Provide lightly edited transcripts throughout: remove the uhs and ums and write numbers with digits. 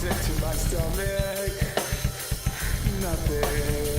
sick to my stomach. Nothing.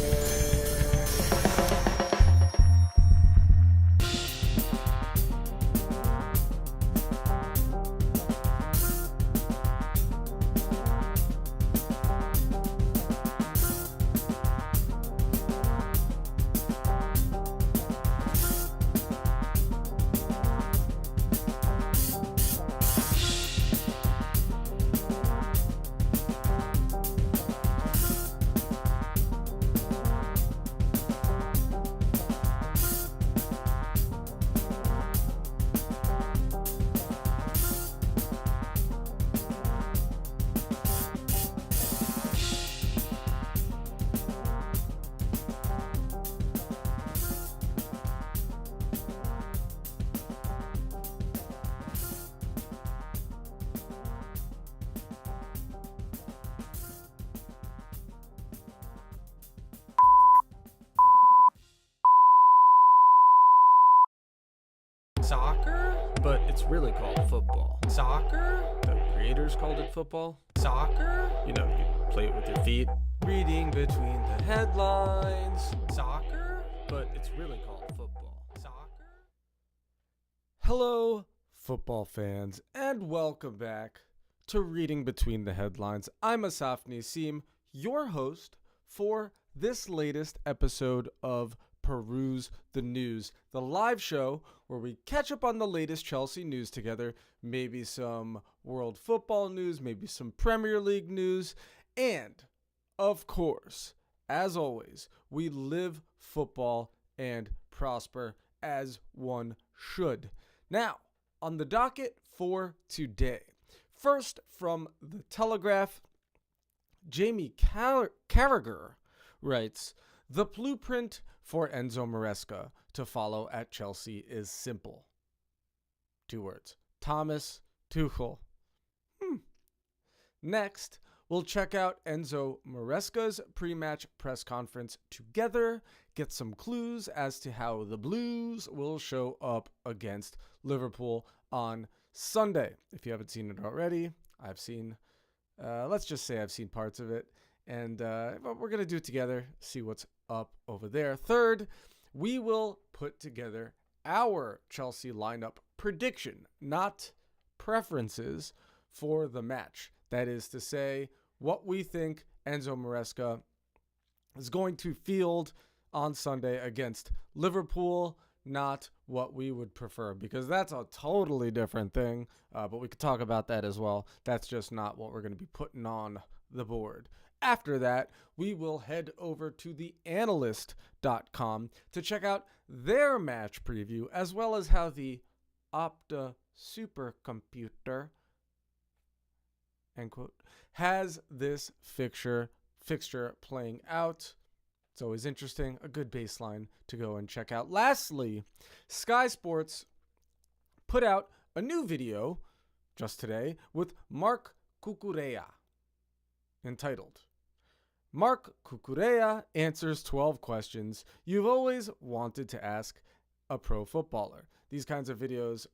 Soccer? But it's really called football. Soccer? The creators called it football. Soccer? You know, you play it with your feet. Reading between the headlines. Soccer? But it's really called football. Soccer? Hello, football fans, and welcome back to Reading Between the Headlines. I'm Asaf Nisim, your host for this latest episode of Peruse the News, the live show where we catch up on the latest Chelsea news together, maybe some world football news, maybe some Premier League news, and, of course, as always, we live football and prosper as one should. Now, on the docket for today, first from The Telegraph, Jamie Carragher writes, "The blueprint for Enzo Maresca to follow at Chelsea is simple." 2 words. Thomas Tuchel. Next, we'll check out Enzo Maresca's pre-match press conference together, get some clues as to how the Blues will show up against Liverpool on Sunday. If you haven't seen it already, I've seen, let's just say I've seen parts of it. And we're going to do it together, see what's up over there. Third, we will put together our Chelsea lineup prediction, not preferences, for the match. That is to say, what we think Enzo Maresca is going to field on Sunday against Liverpool, not what we would prefer, because that's a totally different thing. But we could talk about that as well. That's just not what we're going to be putting on the board. After that, we will head over to theanalyst.com to check out their match preview, as well as how the Opta supercomputer, end quote, has this fixture playing out. It's always interesting, a good baseline to go and check out. Lastly, Sky Sports put out a new video just today with Mark Cucurella, entitled, "Mark Cucurella answers 12 questions you've always wanted to ask a pro footballer." These kinds of videos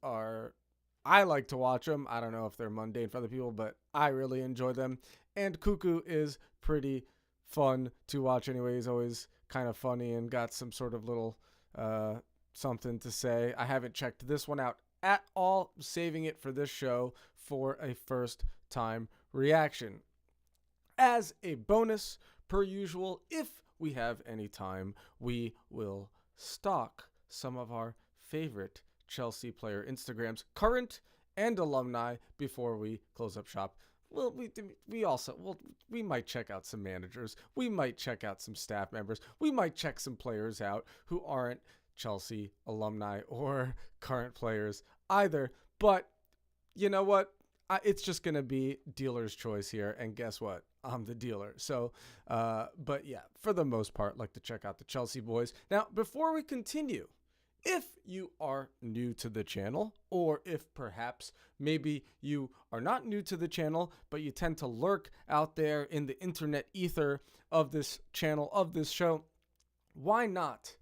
I like to watch them. I don't know if they're mundane for other people, but I really enjoy them. And Cuckoo is pretty fun to watch anyway. He's always kind of funny and got some sort of little something to say. I haven't checked this one out at all, saving it for this show for a first-time reaction. As a bonus, per usual, if we have any time, we will stalk some of our favorite Chelsea player Instagrams, current and alumni, before we close up shop. Well, we might check out some managers. We might check out some staff members. We might check some players out who aren't Chelsea alumni or current players either. But you know what? It's just going to be dealer's choice here. And guess what? I'm the dealer. So, but yeah, for the most part, like to check out the Chelsea boys. Now, before we continue, if you are new to the channel, or if perhaps maybe you are not new to the channel, but you tend to lurk out there in the internet ether of this channel, of this show, why not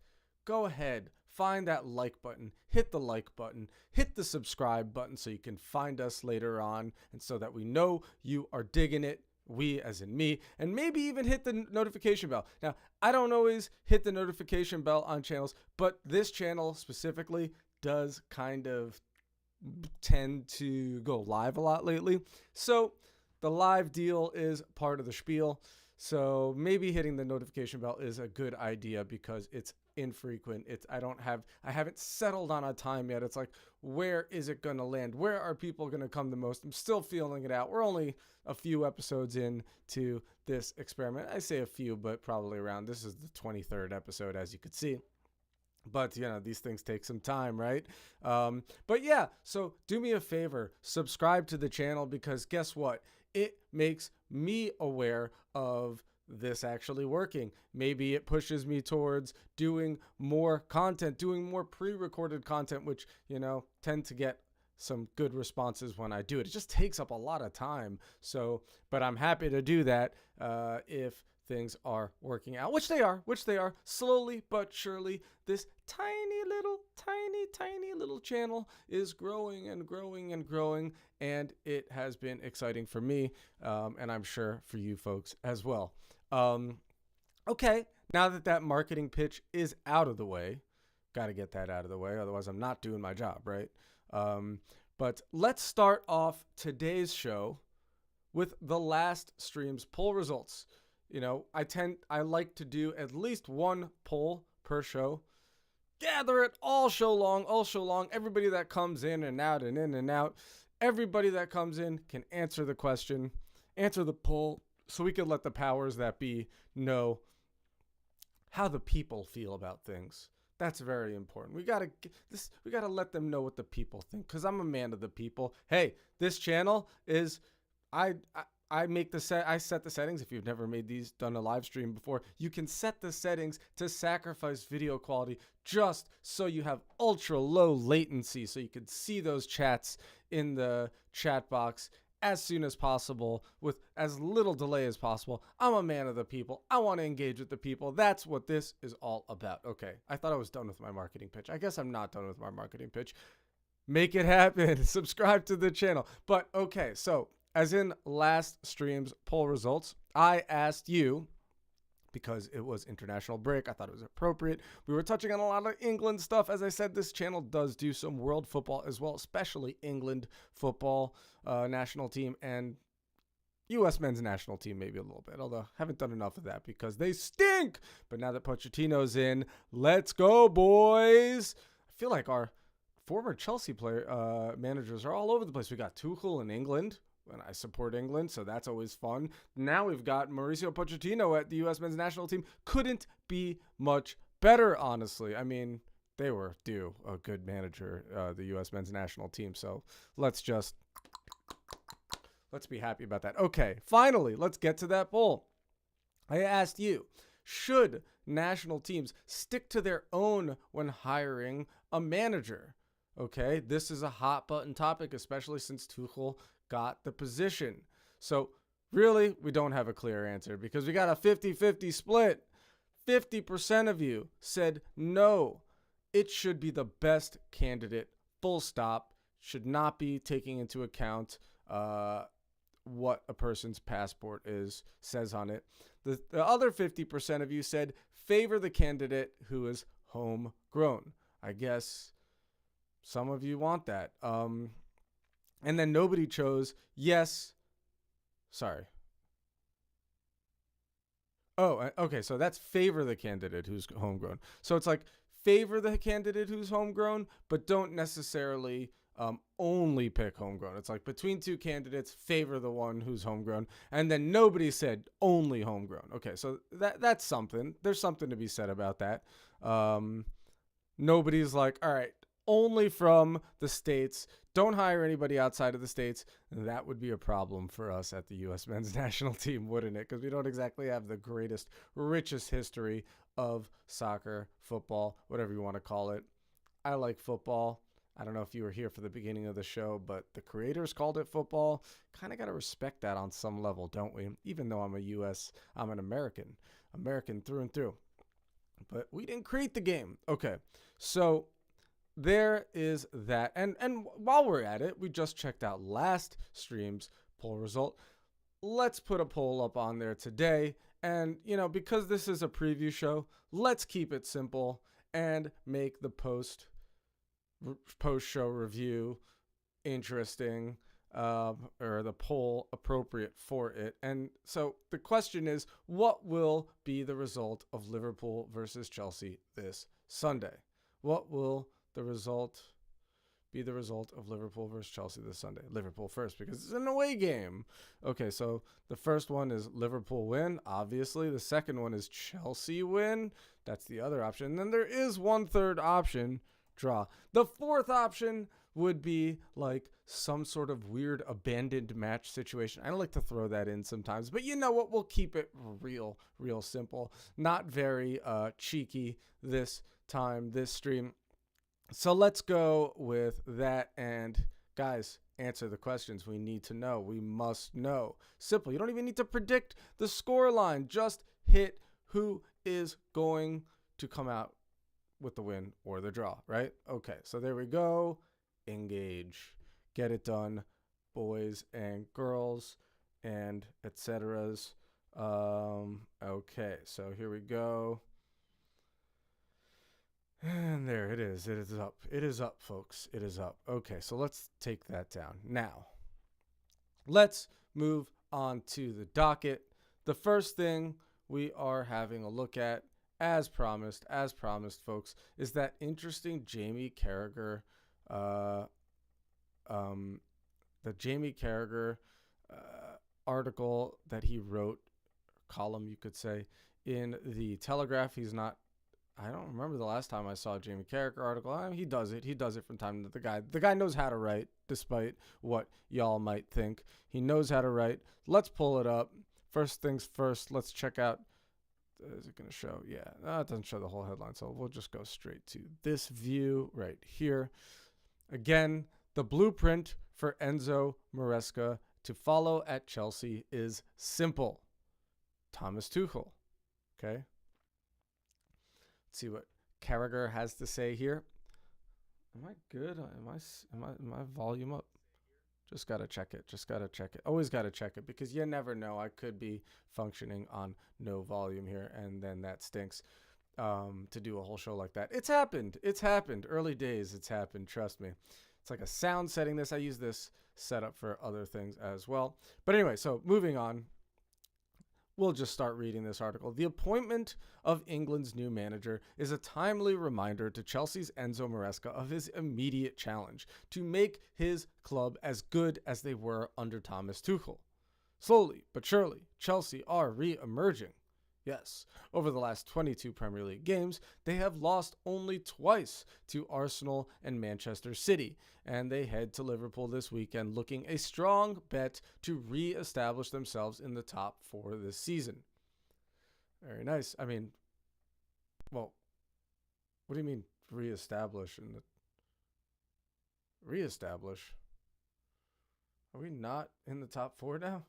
go ahead, find that like button, hit the like button, hit the subscribe button so you can find us later on, and so that we know you are digging it. we as in me, and maybe even hit the notification bell. Now, I don't always hit the notification bell on channels, but this channel specifically does kind of tend to go live a lot lately. So the live deal is part of the spiel. So maybe hitting the notification bell is a good idea because it's infrequent. I haven't settled on a time yet. It's like, where is it going to land? Where are people going to come the most? I'm still feeling it out. We're only a few episodes into this experiment. I say a few, but probably around, this is the 23rd episode, as you could see. But, these things take some time, right? But yeah, so do me a favor, subscribe to the channel, because guess what? It makes me aware of this actually working. Maybe it pushes me towards doing more content, doing more pre-recorded content, which, tend to get some good responses when I do it. It just takes up a lot of time. So, but I'm happy to do that if things are working out, which they are, slowly but surely. This tiny little channel is growing and growing and growing, and it has been exciting for me, and I'm sure for you folks as well. Okay, now that marketing pitch is out of the way, got to get that out of the way, otherwise I'm not doing my job, right? But let's start off today's show with the last stream's poll results. I like to do at least one poll per show. Gather it all show long. Everybody that comes in and out and in and out, everybody that comes in can answer the question, answer the poll, so we can let the powers that be know how the people feel about things. That's very important. We gotta let them know what the people think, because I'm a man of the people. Hey, this channel is I set the settings. If you've never done a live stream before, you can set the settings to sacrifice video quality just so you have ultra low latency, so you can see those chats in the chat box as soon as possible with as little delay as possible. I'm a man of the people. I want to engage with the people. That's what this is all about. Okay, I thought I was done with my marketing pitch. I guess I'm not done with my marketing pitch. Make it happen. Subscribe to the channel. But okay, so as in last stream's poll results, I asked you, because it was international break, I thought it was appropriate. We were touching on a lot of England stuff. As I said, this channel does do some world football as well, especially England football national team and U.S. men's national team maybe a little bit, although I haven't done enough of that because they stink. But now that Pochettino's in, let's go, boys. I feel like our former Chelsea managers are all over the place. We got Tuchel in England, and I support England, so that's always fun. Now we've got Mauricio Pochettino at the U.S. men's national team. Couldn't be much better, honestly. I mean, they were due a good manager, the U.S. men's national team, so let's be happy about that. Okay, finally, let's get to that poll. I asked you, should national teams stick to their own when hiring a manager? Okay, this is a hot button topic, especially since Tuchel got the position. So really, we don't have a clear answer because we got a 50-50 split. 50% of you said no, it should be the best candidate, full stop. Should not be taking into account what a person's passport says on it. The other 50% of you said favor the candidate who is homegrown. I guess some of you want that. And then nobody chose yes. Sorry. Oh, okay. So that's favor the candidate who's homegrown. So it's like favor the candidate who's homegrown, but don't necessarily only pick homegrown. It's like between two candidates, favor the one who's homegrown. And then nobody said only homegrown. Okay, so that's something. There's something to be said about that. Nobody's like, all right, only from the States. Don't hire anybody outside of the States. That would be a problem for us at the U.S. men's national team, wouldn't it? Because we don't exactly have the greatest, richest history of soccer, football, whatever you want to call it. I like football. I don't know if you were here for the beginning of the show, but the creators called it football. Kind of got to respect that on some level, don't we? Even though I'm an American through and through. But we didn't create the game. Okay, so there is that. And while we're at it, we just checked out last stream's poll result. let's put a poll up on there today. And, because this is a preview show, let's keep it simple and make the post-show review interesting, or the poll appropriate for it. And so the question is, what will be the result of Liverpool versus Chelsea this Sunday? What will the result be the result of Liverpool versus Chelsea this Sunday? Liverpool first, because it's an away game. Okay, so the first one is Liverpool win, obviously. The second one is Chelsea win. That's the other option. And then there is one third option, draw. The fourth option would be like some sort of weird abandoned match situation. I like to throw that in sometimes, but you know what? We'll keep it real simple. Not very cheeky this time, this stream. So let's go with that. And guys, answer the questions we need to know. We must know. Simple. You don't even need to predict the score line. Just hit who is going to come out with the win or the draw, right? Okay, so there we go. Engage. Get it done, boys and girls and etceteras. Okay, so here we go. And there it is. It is up. It is up, folks. It is up. Okay, so let's take that down. Now, let's move on to the docket. The first thing we are having a look at, as promised, folks, is that interesting Jamie Carragher, the Jamie Carragher article that he wrote, column you could say, in the Telegraph. I don't remember the last time I saw a Jamie Carragher article. He does it from time to time. The guy knows how to write, despite what y'all might think. He knows how to write. Let's pull it up. First things first, let's check out. Is it going to show? Yeah, no, it doesn't show the whole headline, so we'll just go straight to this view right here. Again, the blueprint for Enzo Maresca to follow at Chelsea is simple. Thomas Tuchel. Okay. Let's see what Carragher has to say here. Am I good? Am I volume up? Just got to check it. Always got to check it, because you never know. I could be functioning on no volume here, and then that stinks to do a whole show like that. It's happened. Early days, it's happened. Trust me. It's like a sound setting this. I use this setup for other things as well. But anyway, so moving on. We'll just start reading this article. The appointment of England's new manager is a timely reminder to Chelsea's Enzo Maresca of his immediate challenge to make his club as good as they were under Thomas Tuchel. Slowly but surely, Chelsea are re-emerging. Yes, over the last 22 Premier League games, they have lost only twice to Arsenal and Manchester City, and they head to Liverpool this weekend looking a strong bet to re-establish themselves in the top four this season. Very nice. I mean, well, what do you mean re-establish? Re-establish? Are we not in the top four now?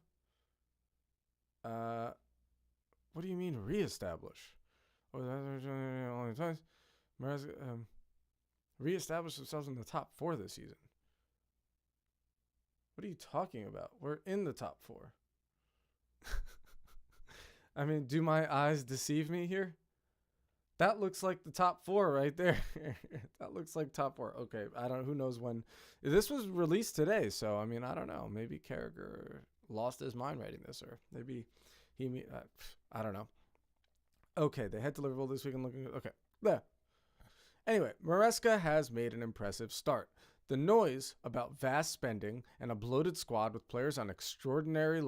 What do you mean reestablish? Reestablish themselves in the top four this season. What are you talking about? We're in the top four. I mean, do my eyes deceive me here? That looks like the top four right there. That looks like top four. Okay, who knows when. This was released today, so I mean, I don't know. Maybe Carragher lost his mind writing this, or maybe I don't know. Okay, they head to Liverpool this weekend looking good. Okay, there. Anyway, Maresca has made an impressive start. The noise about vast spending and a bloated squad with players on extraordinarily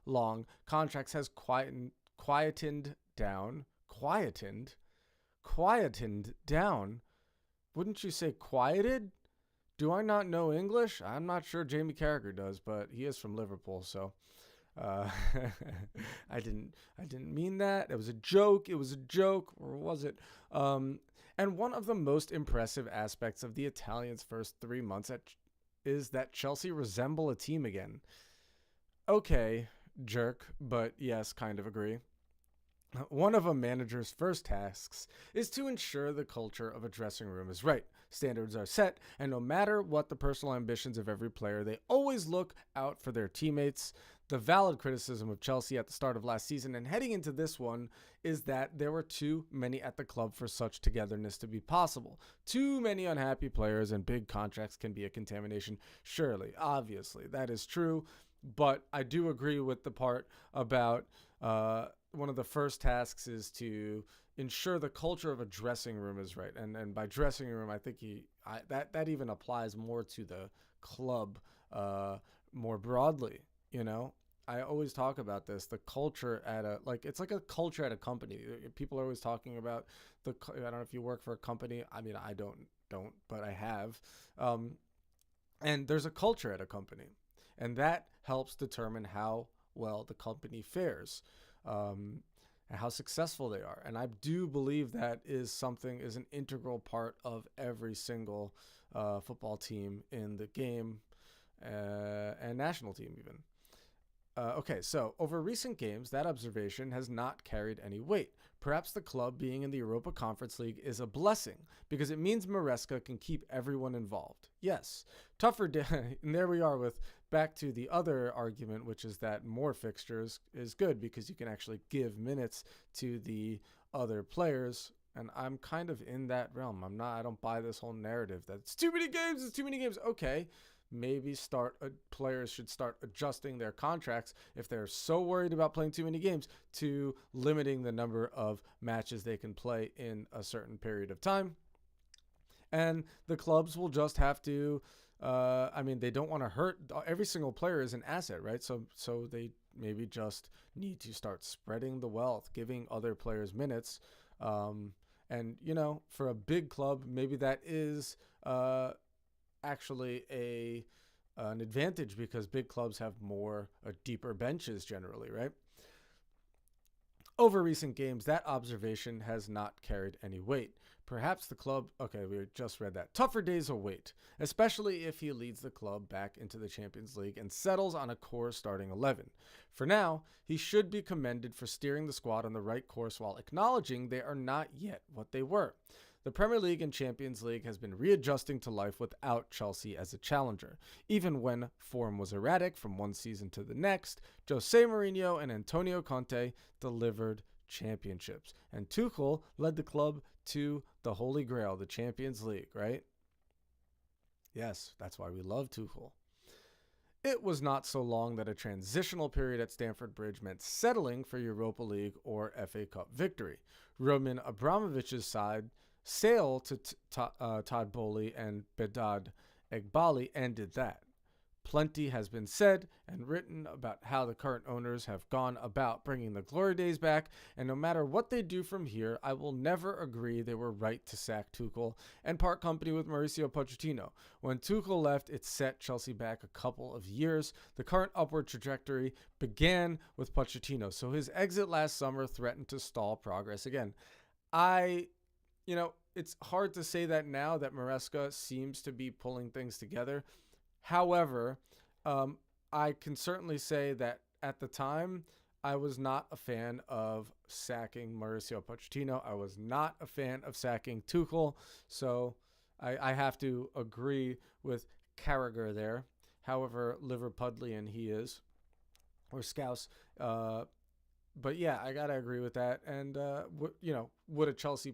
long contracts has quietened down. Wouldn't you say quieted? Do I not know English? I'm not sure Jamie Carragher does, but he is from Liverpool, so I didn't mean that. It was a joke. Or was it? And one of the most impressive aspects of the Italians' first 3 months is that Chelsea resemble a team again. Okay, jerk, but yes, kind of agree. One of a manager's first tasks is to ensure the culture of a dressing room is right. Standards are set, and no matter what the personal ambitions of every player, they always look out for their teammates. The valid criticism of Chelsea at the start of last season and heading into this one is that there were too many at the club for such togetherness to be possible. Too many unhappy players and big contracts can be a contamination. Surely, obviously, that is true. But I do agree with the part about one of the first tasks is to ensure the culture of a dressing room is right. And by dressing room, I think that even applies more to the club more broadly. You know, I always talk about this. The culture at it's like a culture at a company. People are always talking about I don't know if you work for a company. I mean, I don't, but I have. And there's a culture at a company, and that helps determine how well the company fares, and how successful they are. And I do believe that is an integral part of every single football team in the game, and national team even. Okay, so over recent games, that observation has not carried any weight. Perhaps the club being in the Europa Conference League is a blessing because it means Maresca can keep everyone involved. Yes, tougher day, and there we are with back to the other argument, which is that more fixtures is good because you can actually give minutes to the other players. And I'm kind of in that realm. I don't buy this whole narrative that it's too many games. Okay. Maybe players should start adjusting their contracts if they're so worried about playing too many games to limiting the number of matches they can play in a certain period of time. And the clubs will just have to, they don't want to hurt. Every single player is an asset, right? So they maybe just need to start spreading the wealth, giving other players minutes. And, for a big club, maybe that is actually an advantage because big clubs have deeper benches generally, right? Over recent games, that observation has not carried any weight. Perhaps the club, okay, we just read that. Tougher days await, especially if he leads the club back into the Champions League and settles on a core starting 11. For now, he should be commended for steering the squad on the right course while acknowledging they are not yet what they were. The Premier League and Champions League has been readjusting to life without Chelsea as a challenger. Even when form was erratic from one season to the next, Jose Mourinho and Antonio Conte delivered championships. And Tuchel led the club to the Holy Grail, the Champions League, right? Yes, that's why we love Tuchel. It was not so long that a transitional period at Stamford Bridge meant settling for Europa League or FA Cup victory. Roman Abramovich's side sale to Todd Bowley and Bedad Egbali ended that. Plenty has been said and written about how the current owners have gone about bringing the glory days back, and no matter what they do from here, I will never agree they were right to sack Tuchel and part company with Mauricio Pochettino. When Tuchel left, it set Chelsea back a couple of years. The current upward trajectory began with Pochettino, so his exit last summer threatened to stall progress again. It's hard to say that now that Maresca seems to be pulling things together. However, I can certainly say that at the time, I was not a fan of sacking Mauricio Pochettino. I was not a fan of sacking Tuchel. So I have to agree with Carragher there. However, Liverpudlian he is, or Scouse. But yeah, I got to agree with that. And, would a Chelsea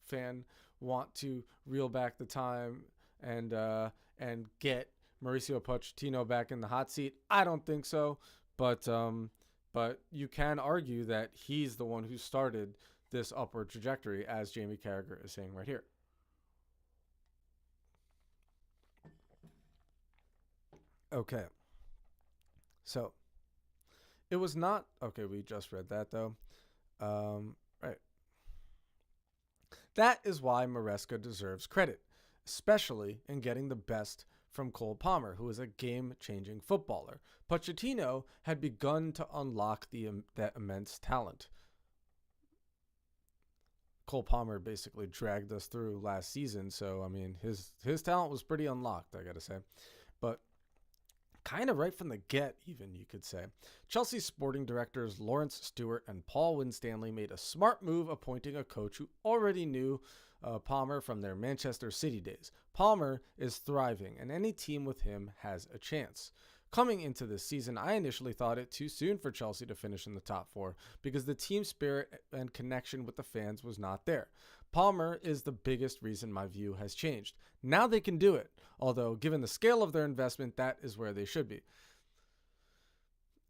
fan want to reel back the time and get Mauricio Pochettino back in the hot seat? I don't think so, but you can argue that he's the one who started this upward trajectory, as Jamie Carragher is saying right here. Okay, so it was not okay. We just read that though. Right. That is why Maresca deserves credit, especially in getting the best from Cole Palmer, who is a game-changing footballer. Pochettino had begun to unlock that immense talent. Cole Palmer basically dragged us through last season, so I mean his talent was pretty unlocked, I gotta say. But kind of right from the get, even, you could say. Chelsea sporting directors Lawrence Stewart and Paul Winstanley made a smart move appointing a coach who already knew Palmer from their Manchester City days. Palmer is thriving, and any team with him has a chance. Coming into this season, I initially thought it too soon for Chelsea to finish in the top four because the team spirit and connection with the fans was not there. Palmer is the biggest reason my view has changed. Now they can do it, although given the scale of their investment, that is where they should be.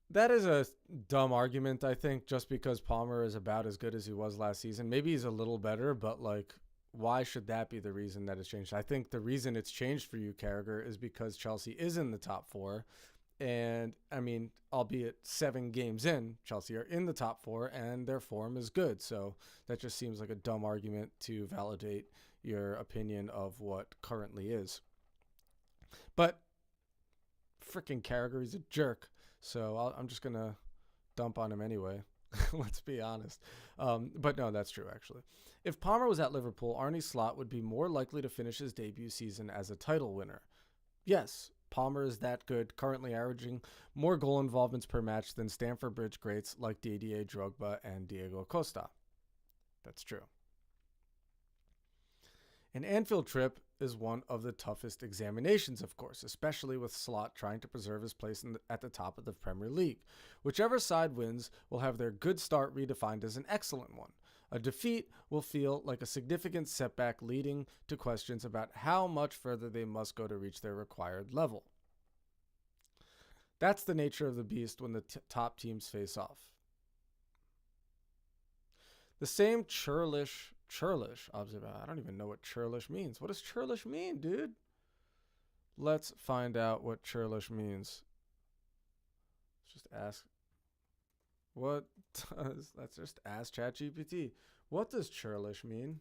That is a dumb argument, I think, just because Palmer is about as good as he was last season. Maybe he's a little better, but like, why should that be the reason that it's changed? I think the reason it's changed for you, Carragher, is because Chelsea is in the top four. And, I mean, albeit 7 games in, Chelsea are in the top four, and their form is good. So that just seems like a dumb argument to validate your opinion of what currently is. But freaking Carragher, he's a jerk. So I'm just going to dump on him anyway. Let's be honest. But no, that's true, actually. If Palmer was at Liverpool, Arne Slot would be more likely to finish his debut season as a title winner. Yes, Palmer is that good, currently averaging more goal involvements per match than Stamford Bridge greats like Didier Drogba and Diego Costa. That's true. An Anfield trip is one of the toughest examinations, of course, especially with Slot trying to preserve his place at the top of the Premier League. Whichever side wins will have their good start redefined as an excellent one. A defeat will feel like a significant setback, leading to questions about how much further they must go to reach their required level. That's the nature of the beast when the top teams face off. The same churlish observation. I don't even know what churlish means. What does churlish mean, dude? Let's find out what churlish means. Let's just ask. Let's just ask ChatGPT. What does churlish mean?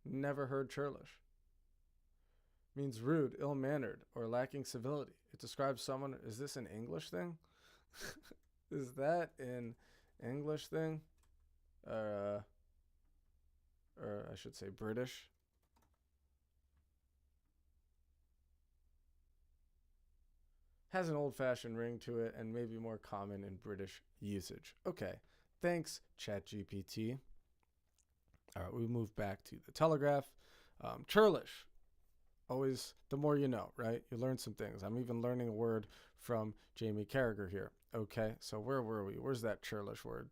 Never heard churlish. Means rude, ill-mannered, or lacking civility. It describes someone. Is this an English thing? Is that an English thing? Or I should say British. Has an old-fashioned ring to it and may be more common in British usage. Okay, thanks, ChatGPT. All right, we move back to the Telegraph. Churlish. Always, the more you know, right? You learn some things. I'm even learning a word from Jamie Carragher here. Okay, so where were we? Where's that churlish word?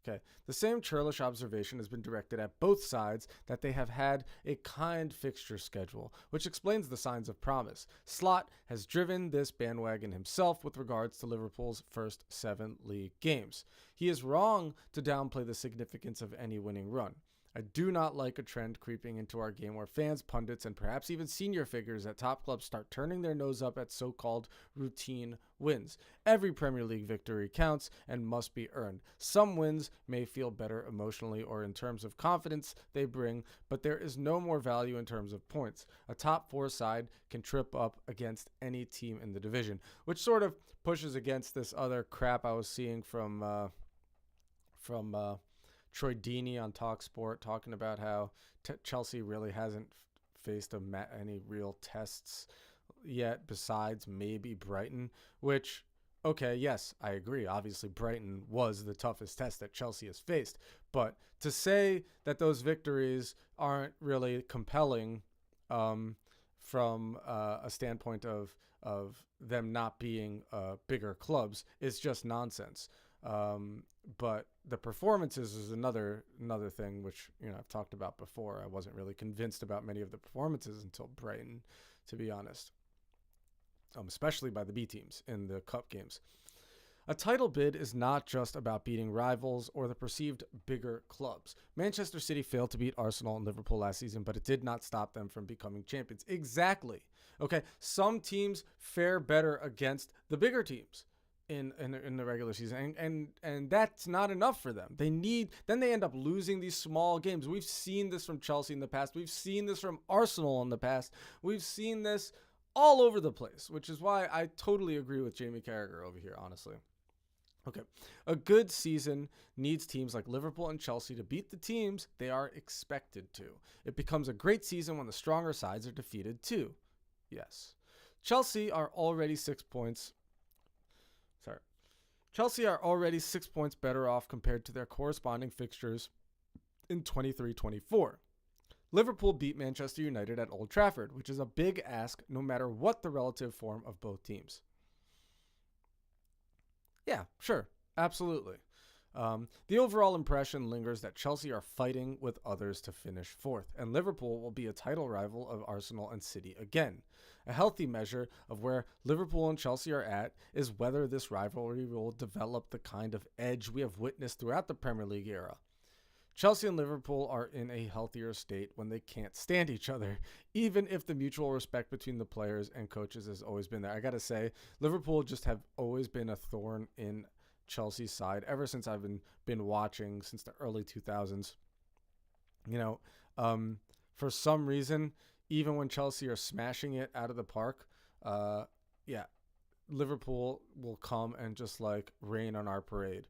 Okay, the same churlish observation has been directed at both sides that they have had a kind fixture schedule, which explains the signs of promise. Slot has driven this bandwagon himself with regards to Liverpool's first 7 league games. He is wrong to downplay the significance of any winning run. I do not like a trend creeping into our game where fans, pundits, and perhaps even senior figures at top clubs start turning their nose up at so-called routine wins. Every Premier League victory counts and must be earned. Some wins may feel better emotionally or in terms of confidence they bring, but there is no more value in terms of points. A top 4 side can trip up against any team in the division, which sort of pushes against this other crap I was seeing from Troy Deeney on TalkSport talking about how Chelsea really hasn't faced any real tests yet besides maybe Brighton, which, okay, yes, I agree. Obviously, Brighton was the toughest test that Chelsea has faced. But to say that those victories aren't really compelling from a standpoint of them not being bigger clubs is just nonsense. But the performances is another thing, which, I've talked about before. I wasn't really convinced about many of the performances until Brighton, to be honest, especially by the B teams in the cup games. A title bid is not just about beating rivals or the perceived bigger clubs. Manchester City failed to beat Arsenal and Liverpool last season, but it did not stop them from becoming champions. Exactly. Okay, some teams fare better against the bigger teams in the regular season, and that's not enough for them. Then they end up losing these small games. We've seen this from Chelsea in the past. We've seen this from Arsenal in the past. We've seen this all over the place, which is why I totally agree with Jamie Carragher over here, honestly. Okay, a good season needs teams like Liverpool and Chelsea to beat the teams they are expected to. It becomes a great season when the stronger sides are defeated too. Yes. Chelsea are already 6 points. Sorry. Chelsea are already 6 points better off compared to their corresponding fixtures in 23-24. Liverpool beat Manchester United at Old Trafford, which is a big ask no matter what the relative form of both teams. Yeah, sure. Absolutely. The overall impression lingers that Chelsea are fighting with others to finish fourth, and Liverpool will be a title rival of Arsenal and City again. A healthy measure of where Liverpool and Chelsea are at is whether this rivalry will develop the kind of edge we have witnessed throughout the Premier League era. Chelsea and Liverpool are in a healthier state when they can't stand each other, even if the mutual respect between the players and coaches has always been there. I got to say, Liverpool just have always been a thorn in Chelsea's side ever since I've been watching since the early 2000s. For some reason, even when Chelsea are smashing it out of the park, Liverpool will come and just like rain on our parade.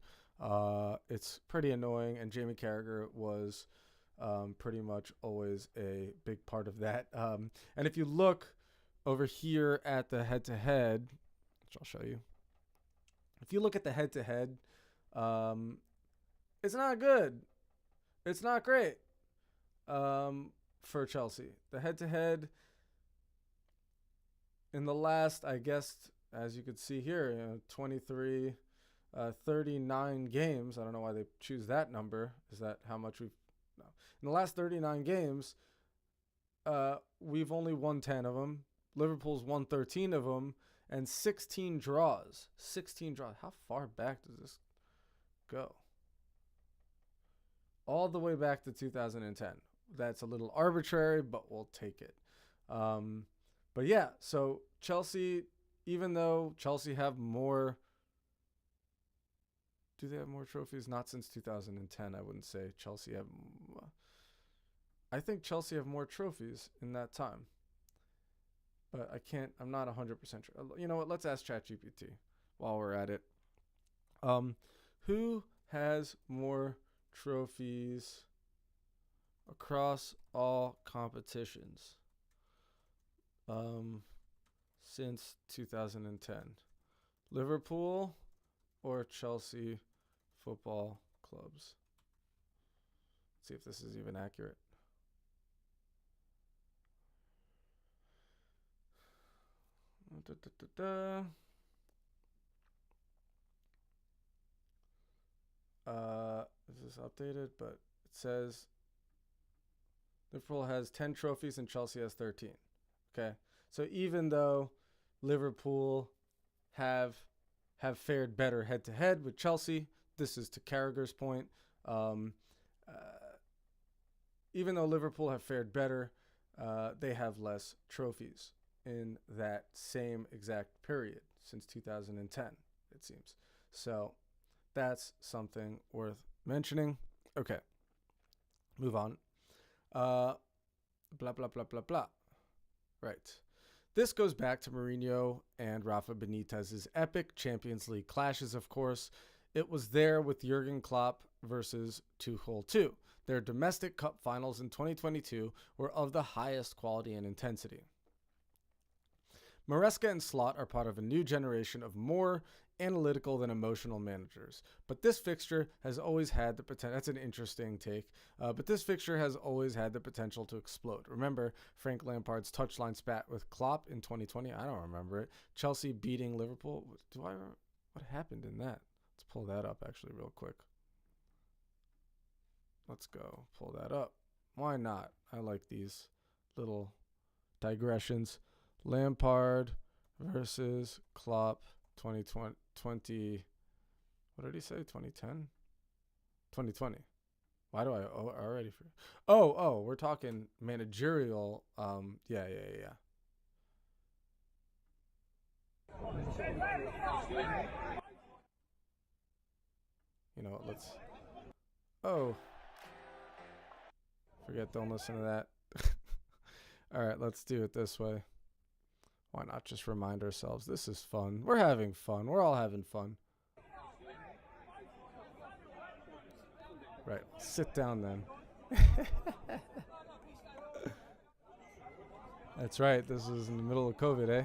It's pretty annoying, and Jamie Carragher was pretty much always a big part of that. And if you look over here at the head-to-head, which I'll show you, if you look at the head-to-head, it's not good. It's not great for Chelsea. The head-to-head in the last, I guess, as you could see here, 39 games. I don't know why they choose that number. Is that how much we've... No. In the last 39 games, we've only won 10 of them. Liverpool's won 13 of them. And 16 draws. 16 draws. How far back does this go? All the way back to 2010. That's a little arbitrary, but we'll take it. But yeah, so Chelsea, even though Chelsea have more... Do they have more trophies? Not since 2010, I wouldn't say. Chelsea have... I think Chelsea have more trophies in that time. But I'm not 100% sure. You know what? Let's ask ChatGPT while we're at it. Who has more trophies across all competitions since 2010? Liverpool or Chelsea football clubs? Let's see if this is even accurate. This is updated, but it says Liverpool has 10 trophies and Chelsea has 13. Okay, so even though Liverpool have fared better head-to-head with Chelsea, this is to Carragher's point, even though Liverpool have fared better, they have less trophies in that same exact period since 2010, it seems. So that's something worth mentioning. Okay, move on. Blah, blah, blah, blah, blah. Right. This goes back to Mourinho and Rafa Benitez's epic Champions League clashes, of course. It was there with Jurgen Klopp versus Tuchel too. Their domestic cup finals in 2022 were of the highest quality and intensity. Maresca and Slot are part of a new generation of more analytical than emotional managers. But this fixture has always had the potential. That's an interesting take. But this fixture has always had the potential to explode. Remember Frank Lampard's touchline spat with Klopp in 2020? I don't remember it. Chelsea beating Liverpool. What happened in that? Let's pull that up actually real quick. Let's go pull that up. Why not? I like these little digressions. Lampard versus Klopp 2020. What did he say? 2010? 2020. Why do I already forget? Oh, we're talking managerial. Yeah. You know what? Let's... Oh. Forget, don't listen to that. All right, let's do it this way. Why not just remind ourselves this is fun? We're having fun. We're all having fun. Right. Sit down then. That's right. This is in the middle of COVID, eh?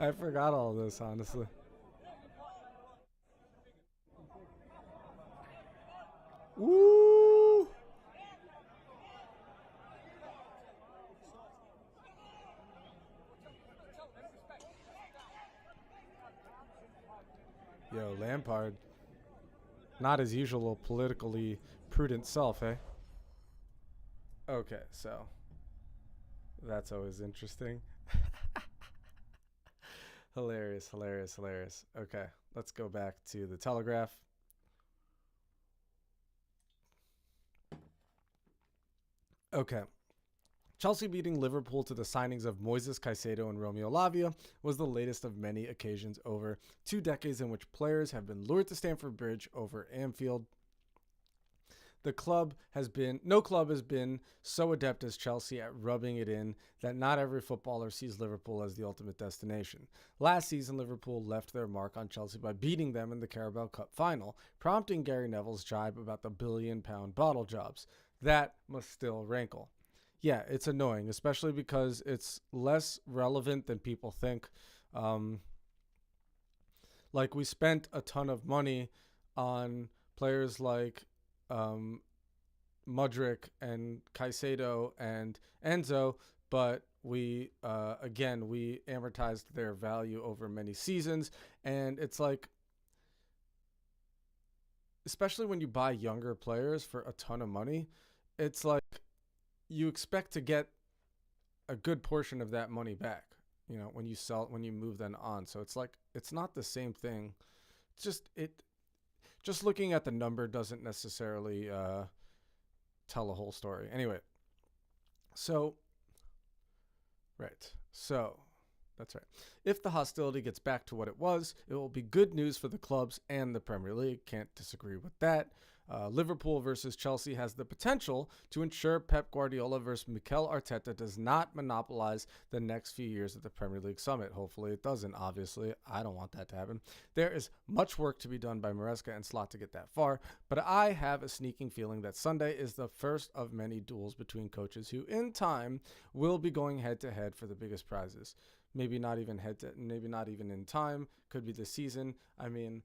I forgot all this, honestly. Woo! Yo, Lampard. Not his usual politically prudent self, eh? Okay, so that's always interesting. Hilarious, hilarious, hilarious. Okay, let's go back to the Telegraph. Okay. Chelsea beating Liverpool to the signings of Moises Caicedo and Romeo Lavia was the latest of many occasions over 2 decades in which players have been lured to Stamford Bridge over Anfield. No club has been so adept as Chelsea at rubbing it in that not every footballer sees Liverpool as the ultimate destination. Last season, Liverpool left their mark on Chelsea by beating them in the Carabao Cup final, prompting Gary Neville's jibe about the billion-pound bottle jobs. That must still rankle. Yeah, it's annoying, especially because it's less relevant than people think. Like, we spent a ton of money on players like Mudryk and Caicedo and Enzo, but we amortized their value over many seasons, and it's like, especially when you buy younger players for a ton of money, it's like you expect to get a good portion of that money back, when you move them on. So it's like, it's not the same thing. Just looking at the number doesn't necessarily tell a whole story. Anyway, so that's right. If the hostility gets back to what it was, it will be good news for the clubs and the Premier League. Can't disagree with that. Liverpool versus Chelsea has the potential to ensure Pep Guardiola versus Mikel Arteta does not monopolize the next few years of the Premier League summit. Hopefully it doesn't, obviously. I don't want that to happen. There is much work to be done by Maresca and Slot to get that far, but I have a sneaking feeling that Sunday is the first of many duels between coaches who, in time, will be going head-to-head for the biggest prizes. Maybe not even in time. Could be this season. I mean,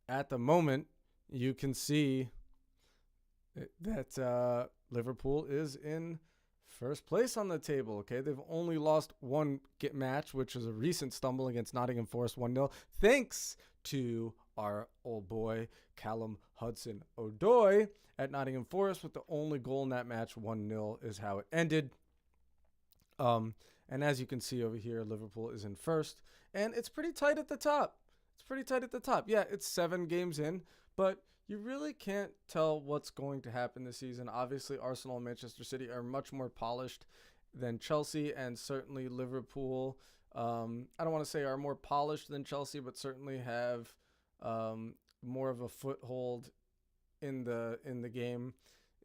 at the moment, you can see that Liverpool is in first place on the table. Okay, they've only lost one match, which was a recent stumble against Nottingham Forest 1-0, thanks to our old boy Callum Hudson-Odoi at Nottingham Forest, with the only goal in that match. 1-0 is how it ended. And as you can see over here, Liverpool is in first, and it's pretty tight at the top. Yeah, it's 7 games in, but you really can't tell what's going to happen this season. Obviously, Arsenal and Manchester City are much more polished than Chelsea, and certainly Liverpool, I don't want to say are more polished than Chelsea, but certainly have more of a foothold in the game,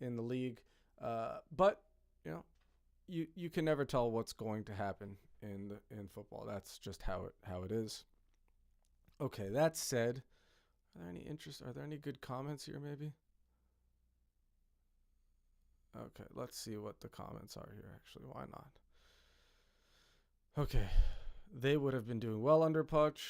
in the league. But you can never tell what's going to happen in football. That's just how it is. Okay, that said, are there any good comments here, maybe? Okay, let's see what the comments are here, actually. Why not? Okay, they would have been doing well under Poch.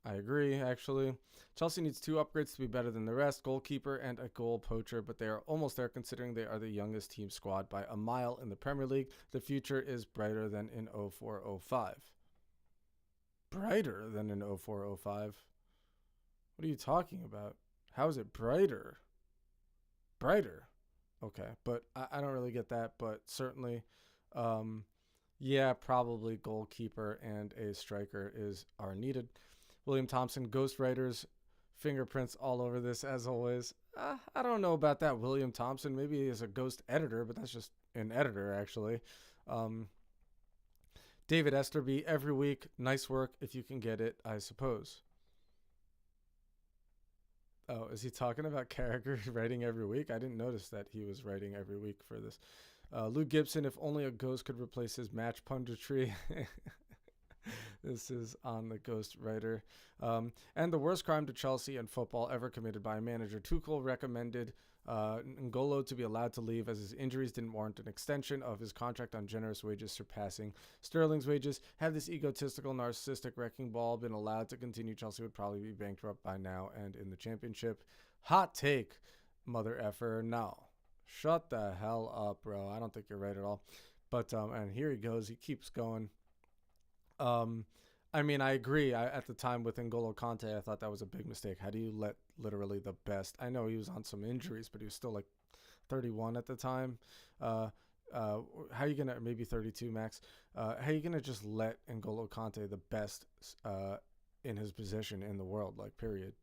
I agree, actually. Chelsea needs 2 upgrades to be better than the rest, goalkeeper and a goal poacher, but they are almost there considering they are the youngest team squad by a mile in the Premier League. The future is brighter than in 04-05. Brighter than in 04-05? What are you talking about? How is it brighter? Brighter. Okay, but I don't really get that, but certainly, yeah, probably goalkeeper and a striker are needed. William Thompson, ghostwriters, fingerprints all over this, as always. I don't know about that, William Thompson. Maybe he is a ghost editor, but that's just an editor, actually. David Esterby, every week, nice work if you can get it, I suppose. Oh, is he talking about Carragher writing every week? I didn't notice that he was writing every week for this. Lou Gibson, if only a ghost could replace his match punditry. This is on the ghost writer. And the worst crime to Chelsea and football ever committed by a manager. Tuchel recommended N'Golo to be allowed to leave as his injuries didn't warrant an extension of his contract on generous wages surpassing Sterling's wages. Had this egotistical, narcissistic wrecking ball been allowed to continue, Chelsea would probably be bankrupt by now and in the championship. Hot take, mother effer. No. Shut the hell up, bro. I don't think you're right at all. But, and here he goes. He keeps going. I mean, I agree. At the time with N'Golo Kante, I thought that was a big mistake. How do you let literally the best? I know he was on some injuries, but he was still like 31 at the time. How are you gonna, maybe 32 max? How are you gonna just let N'Golo Kante, the best in his position in the world, like period,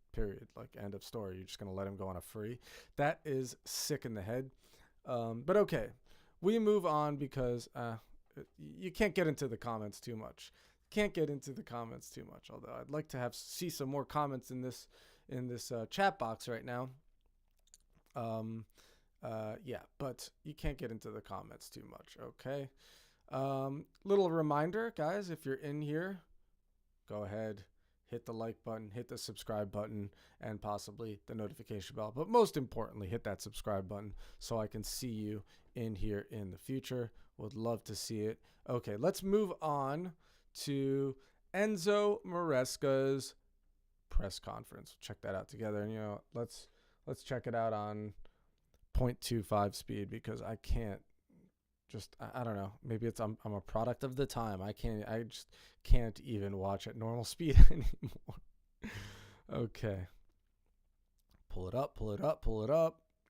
like end of story? You're just gonna let him go on a free? That is sick in the head. But okay, we move on because you can't get into the comments too much. Although I'd like to see some more comments in this chat box right now. Yeah, but you can't get into the comments too much. Okay. Little reminder, guys, if you're in here, go ahead, hit the like button, hit the subscribe button, and possibly the notification bell. But most importantly, hit that subscribe button so I can see you in here in the future. Would love to see it. Okay, let's move on to Enzo Maresca's press conference. Check that out together. And, let's check it out on 0.25 speed because I can't just, I don't know. Maybe it's, I'm a product of the time. I just can't even watch at normal speed anymore. Okay. Pull it up.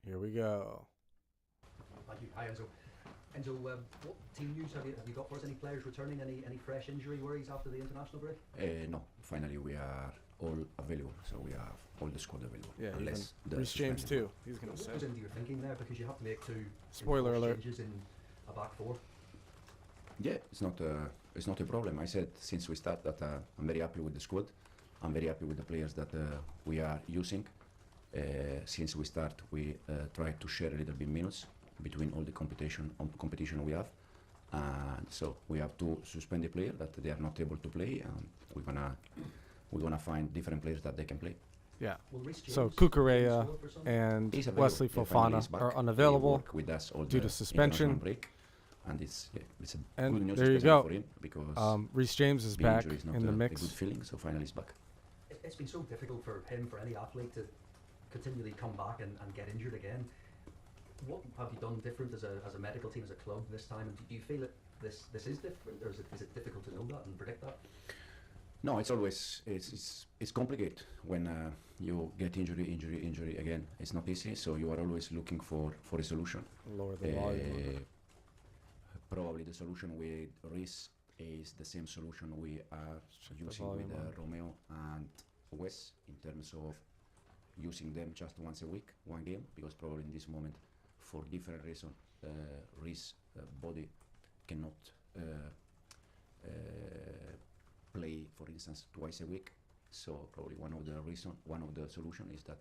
Here we go. Thank you. Hi, Enzo. Enzo, what team news have you got for us? Any players returning? Any fresh injury worries after the international break? No. Finally, we are all available. So we have all the squad available. Yeah, unless Reece James too. He's going to say. What goes into your thinking there? Because you have to make two spoiler alert changes in a back four. Yeah, it's not a problem. I said since we start that I'm very happy with the squad. I'm very happy with the players that we are using. Since we start, we try to share a little bit minutes between all the competition we have. And so we have two suspended players that they are not able to play, and we're gonna find different players that they can play. Yeah. So Cucurella and Wesley Fofana are unavailable with us all due to suspension. Break. And it's a And good news there you go. for him because Reece James is the back injury is not in the a mix. good feeling. So finally he's back. It's been so difficult for him, for any athlete, to continually come back and get injured again. What have you done different as a medical team, as a club this time? And do you feel that this is different, or is it difficult to know that and predict that? No, it's always it's complicated when you get injury again. It's not easy, so you are always looking for a solution. Lower the volume. Probably the solution with Reece is the same solution we are using with Romeo and Wes in terms of using them just once a week, one game, because probably in this moment, for different reasons, Reece body cannot play, for instance, twice a week. So probably one of the solution is that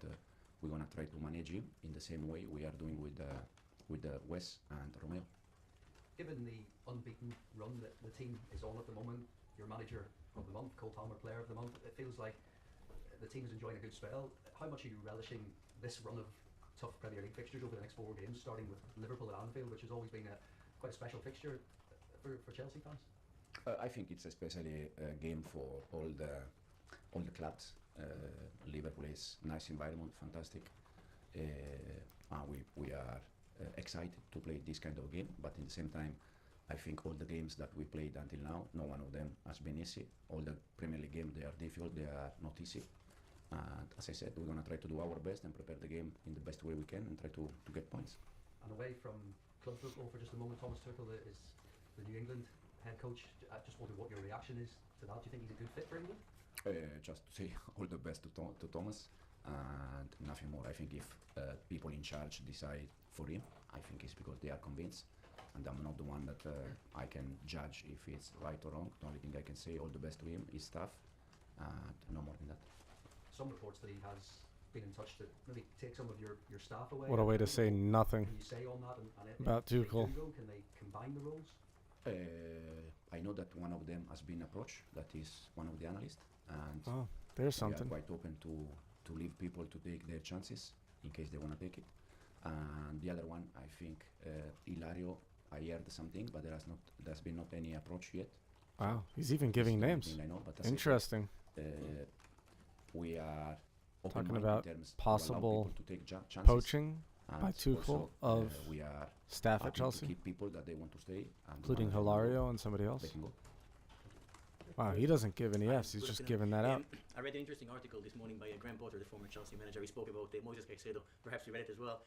we're gonna try to manage him in the same way we are doing with Wes and Romeo. Given the unbeaten run that the team is on at the moment, your manager of the month, Cole Palmer player of the month, it feels like the team is enjoying a good spell. How much are you relishing this run of tough Premier League fixtures over the next 4 games, starting with Liverpool at Anfield, which has always been quite a special fixture for Chelsea fans? I think it's especially a game for all the clubs. Liverpool is nice environment, fantastic. We are excited to play this kind of game, but in the same time, I think all the games that we played until now, no one of them has been easy. All the Premier League games, they are difficult, they are not easy. And as I said, we're going to try to do our best and prepare the game in the best way we can and try to get points. And away from club football for just a moment, Thomas Tuchel is the New England head coach. I just wondered what your reaction is to that. Do you think he's a good fit for England? Just to say all the best to Thomas and nothing more. I think if people in charge decide for him, I think it's because they are convinced, and I'm not the one that I can judge if it's right or wrong. The only thing I can say, all the best to him, his staff, and no more than that. Some reports that he has been in touch to maybe take some of your staff away. What a way to say nothing Can you say on that? And about if they Tuchel. do go, can they combine the roles? I know that one of them has been approached, that is one of the analysts, and Oh, there's we are something. quite open to leave people to take their chances in case they want to take it. And the other one, I think, Ilario, I heard something, but there's been not any approach yet. Wow, he's even giving It's the only names. thing I know, but as I said, Interesting. we are Talking open-minded about in terms to possible allow people to take chances. Poaching And by Tuchel also, of we are staff at happy to Chelsea, keep people that they want to stay, and including the ones that they Hilario go, and somebody else. they can go. Wow, he doesn't give any Hi, Fs. He's good just afternoon. giving that out. I read an interesting article this morning by Graham Potter, the former Chelsea manager. He spoke about Moises Caicedo. Perhaps you read it as well.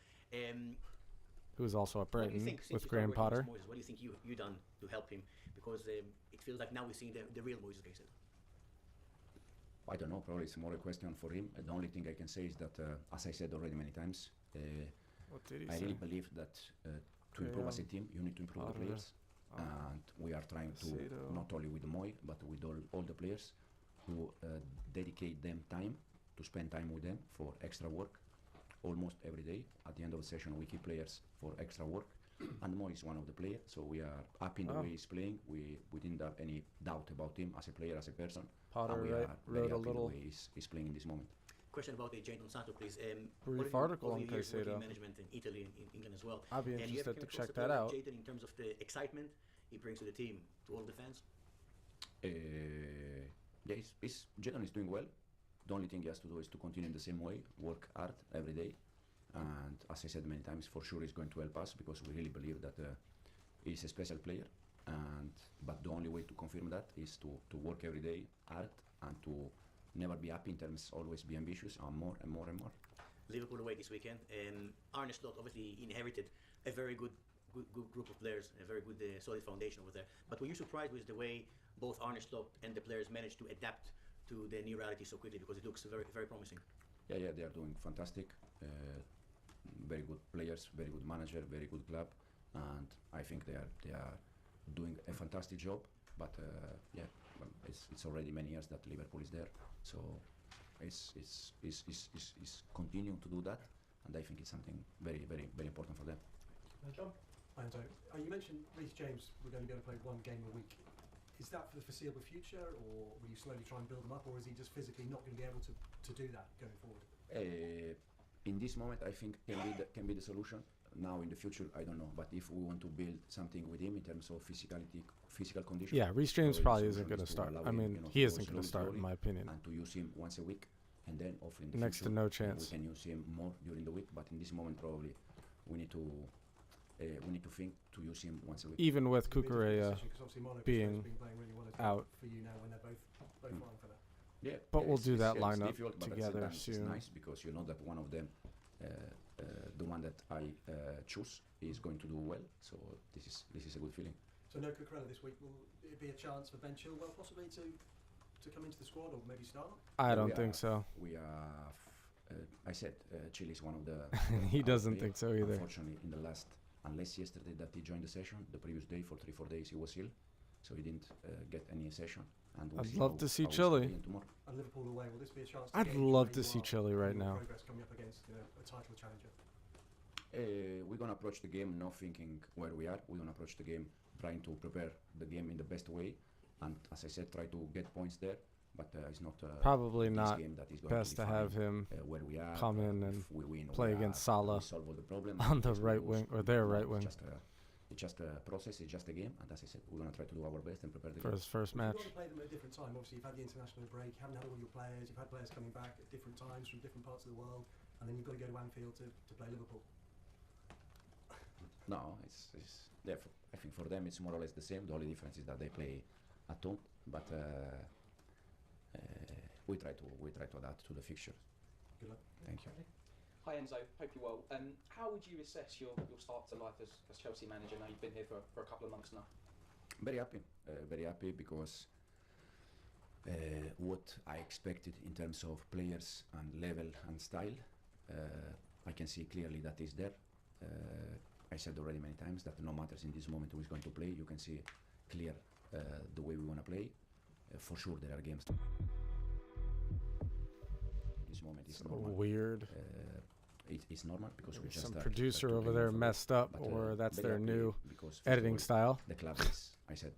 Who's also at What do you Brighton think, since with you started Graham working with Potter. Moises, what do you think you done to help him? Because it feels like now we're seeing the real Moises Caicedo. I don't know, probably it's more a question for him. The only thing I can say is that, as I said already many times, What did he I say? really believe that to improve as a team, you need to improve the Potter. players. And we are trying to, Caicedo. not only with Moy, but with all the players, to dedicate them time, to spend time with them for extra work, almost every day. At the end of the session, we keep players for extra work. And Moy is one of the players, so we are happy in the Oh. way he's playing. We didn't have any doubt about him as a player, as a person. Potter And we wrote are very a happy little the way he's playing in this moment. Question about Jadon Sancho, please. brief What article of on your years working Caicedo. in management in Italy and in England as well. I'd be And you ever interested came to across check a that player out. like Jadon in terms of the excitement he brings to the team, to all the fans? Yeah, Jadon is doing well. The only thing he has to do is to continue in the same way, work hard every day. And as I said many times, for sure he's going to help us because we really believe that he's a special player. But the only way to confirm that is to work every day hard and to never be happy in terms, always be ambitious and more and more and more. Liverpool away this weekend. Arne Slot obviously inherited a very good group of players, a very good solid foundation over there. But were you surprised with the way both Arne Slot and the players managed to adapt to the new reality so quickly? Because it looks very, very promising. Yeah, they are doing fantastic. Very good players, very good manager, very good club, and I think they are doing a fantastic job. But it's already many years that Liverpool is there, so it's continuing to do that, and I think it's something very, very, very important for them. John? Hi, Enzo. You mentioned Reece James would only be able to play one game a week. Is that for the foreseeable future, or will you slowly try and build him up, or is he just physically not going to be able to do that going forward? In this moment, I think can be the solution. Now in the future, I don't know. But if we want to build something with him in terms of physical condition, Yeah, Reece James probably isn't going going to start. allow I him, mean, you know, he to isn't go going to start, in slowly, my opinion. and to use him once a week, and then hopefully in the Next to future, no we chance. can use him more during the week. But in this moment, probably we need to think to use him once a week. Even with It's gonna be a difficult Cucurella, decision 'cause obviously Monaco's being been playing really well as out. for you now when they're both vying for that. Yeah, But we'll do that it's lineup difficult, but at the same together time soon. It's nice because you know that one of them, the one that I choose, is going to do well. So this is a good feeling. So no Cucurella this week. Will it be a chance for Ben Chilwell possibly to come into the squad or maybe start? I We don't are- think so. We are. I said Chile is one of the. He our doesn't player. think so either. Unfortunately, in the last, unless yesterday that he joined the session, the previous day for 3-4 days he was ill, so he didn't get any session. And we'll I'd see love how- to see how he's Chile. playing tomorrow. And Liverpool away. Will this be a chance? I'd gauge love where to you see are Chile right and your now. Progress coming up against a title challenger. We're gonna approach the game not thinking where we are. We're gonna approach the game trying to prepare the game in the best way, and as I said, try to get points there. But it's not Probably this not game that is going best to define, have him where we are. come in if and we win or play we against are, Salah we solve all the problem. on the If we right lose, wing, or we their don't. right wing. It's just a process. It's just a game, and as I said, we're gonna try to do our best and prepare the for game. his first Well, match. you've got to play them at a different time. Obviously, you've had the international break, you haven't had all your players, you've had players coming back at different times from different parts of the world, and then you've got to go to Anfield to play Liverpool. No, it's yeah. I think for them it's more or less the same. The only difference is that they play at home, but we try to adapt to the fixture. Good luck. Thank you. Hi Enzo, hope you're well. How would you assess your start to life as Chelsea manager now you've been here for a couple of months now? Very happy because what I expected in terms of players and level and style, I can see clearly that is there. I said already many times that no matters in this moment who is going to play, you can see clear the way we want to play. For sure there are games. This moment is So normal. weird. It's normal because we Maybe just some are producer two over playing there football. messed up, But, or that's very their happy new because first of editing all, style. the club is, I said,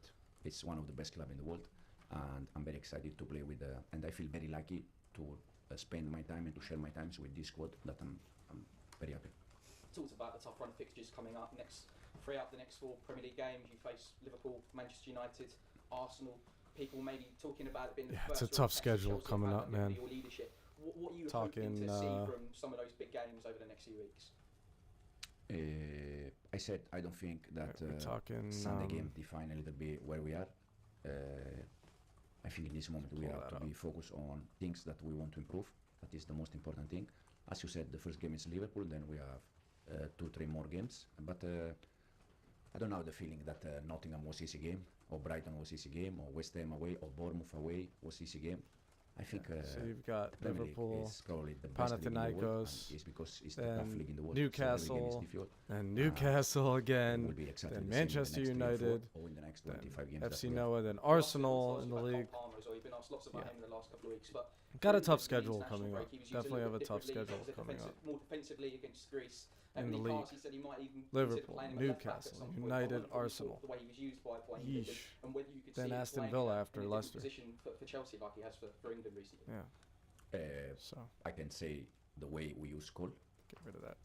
it's one of the best clubs in the world, and I'm very excited to play with and I feel very lucky to spend my time and to share my times with this squad that I'm very happy. talked about the tough run of fixtures coming up. Next 3 out of the next 4 Premier League games, you face Liverpool, Manchester United, Arsenal. People maybe talking about it being the Yeah, first it's a real tough test schedule Chelsea have coming had up, under man. Your leadership. What are you Talking, hoping to see from some of those big games over the next few weeks? I said I don't think that we're talking Sunday game define a little bit where we are. I think in this moment we Pull have that to be focused on things that we want to improve. That is the most important thing. As you said, the first game is Liverpool, then we have 2-3 more games. But I don't have the feeling that Nottingham was easy game, or Brighton was easy game, or West Ham away, or Bournemouth away was easy game. I think so you've got Premier League Liverpool, is probably the best league in the world, and Panathinaikos, it's because it's the tough then league in the world. So every game is Newcastle, difficult. and Newcastle It will again, be exactly then the same in the Manchester next 3 or 4, United, or in the next then 25 games. FC that we have. Noah, then Last year Arsenal was in the about league. Cole Palmer as well. You've been asked lots about Yeah. him in the last couple of weeks, but Got a during tough the schedule international coming break, up. he was used Definitely a have a little tough bit differently. schedule It was coming up. more defensively against Greece. In the Lee league. Carsey said he might even Liverpool, consider playing him at left back at Newcastle, some point, but I United, wondered what you Arsenal. thought the way he was used by England, Yeesh. and whether you could Then see him Aston playing Villa in a after different Leicester. position for Chelsea like he has for England recently. Yeah, so I can say the way we use Cole, get rid of that.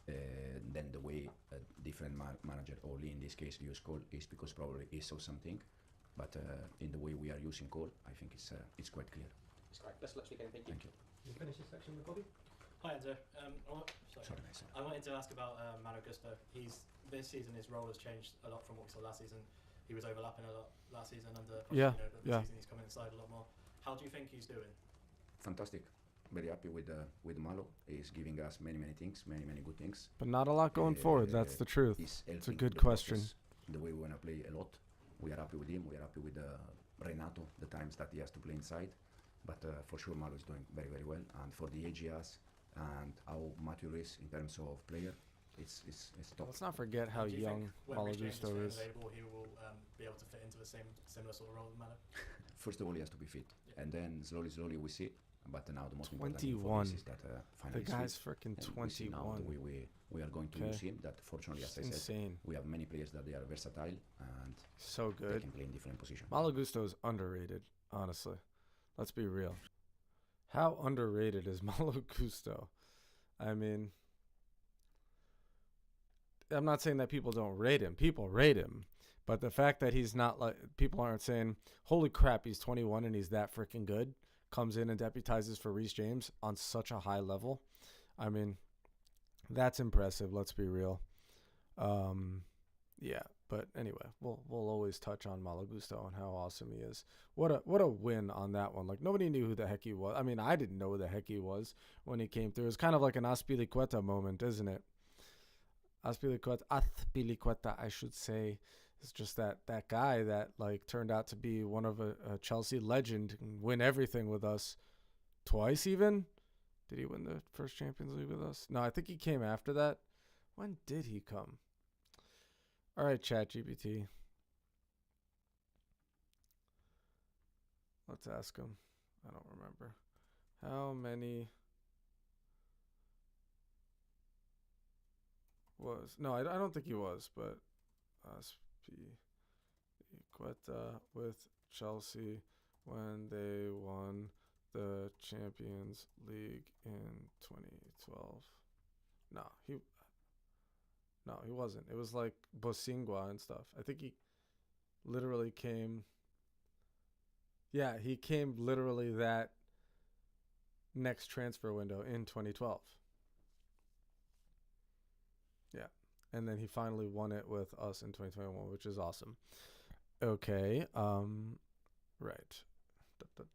then the way a different manager, or Lee in this case, use Cole is because probably he saw something. But in the way we are using Cole, I think it's quite clear. It's great. Best of luck again. Thank you. Thank you. You finish this section with Bobby? Hi Enzo. Sorry, mate. I wanted to ask about Malo Gusto. This season his role has changed a lot from what we saw last season. He was overlapping a lot last season under Yeah, Pochettino, but this yeah. season he's coming inside a lot more. How do you think he's doing? Fantastic. Very happy with Malo. He's giving us many things, many good things. But not a lot going forward. That's the truth. He's It's a helping good the question. process, the way we want to play a lot. We are happy with him. We are happy with Renato, the times that he has to play inside. But for sure, Malo is doing very well. And for the age he has and how mature he is in terms of player, it's top. Let's not forget how Do you young think when Malo Reece James Gusto fit is. available, he will be able to fit into the similar sort of role as Malo? First of all, he has to be fit, Yeah. and then slowly we see. But now the most important thing for 21. this is that The finally he's guy's fit. freaking And we see now the 21. way we are going to Okay. use him. That fortunately, as It's I said, insane. we have many players that they are versatile and So they good. can play in different positions. Malo Gusto is underrated, honestly. Let's be real. How underrated is Malo Gusto? I mean, I'm not saying that people don't rate him. People rate him. But the fact that he's not like, people aren't saying, holy crap, he's 21 and he's that freaking good, comes in and deputizes for Reece James on such a high level. I mean, that's impressive. Let's be real. Yeah, but anyway, we'll always touch on Malo Gusto and how awesome he is. What a win on that one. Like, nobody knew who the heck he was. I mean, I didn't know who the heck he was when he came through. It's kind of like an Azpilicueta moment, isn't it? Azpilicueta, I should say. It's just that guy that like turned out to be one of a Chelsea legend and win everything with us twice even. Did he win the first Champions League with us? No, I think he came after that. When did he come? All right, ChatGPT. Let's ask him. I don't remember. How many was? No, I don't think he was, but Azpilicueta with Chelsea when they won the Champions League in 2012. No, he wasn't. It was like Bosingwa and stuff. I think he literally came. Yeah, he came literally that next transfer window in 2012. Yeah. And then he finally won it with us in 2021, which is awesome. Okay. Right. Let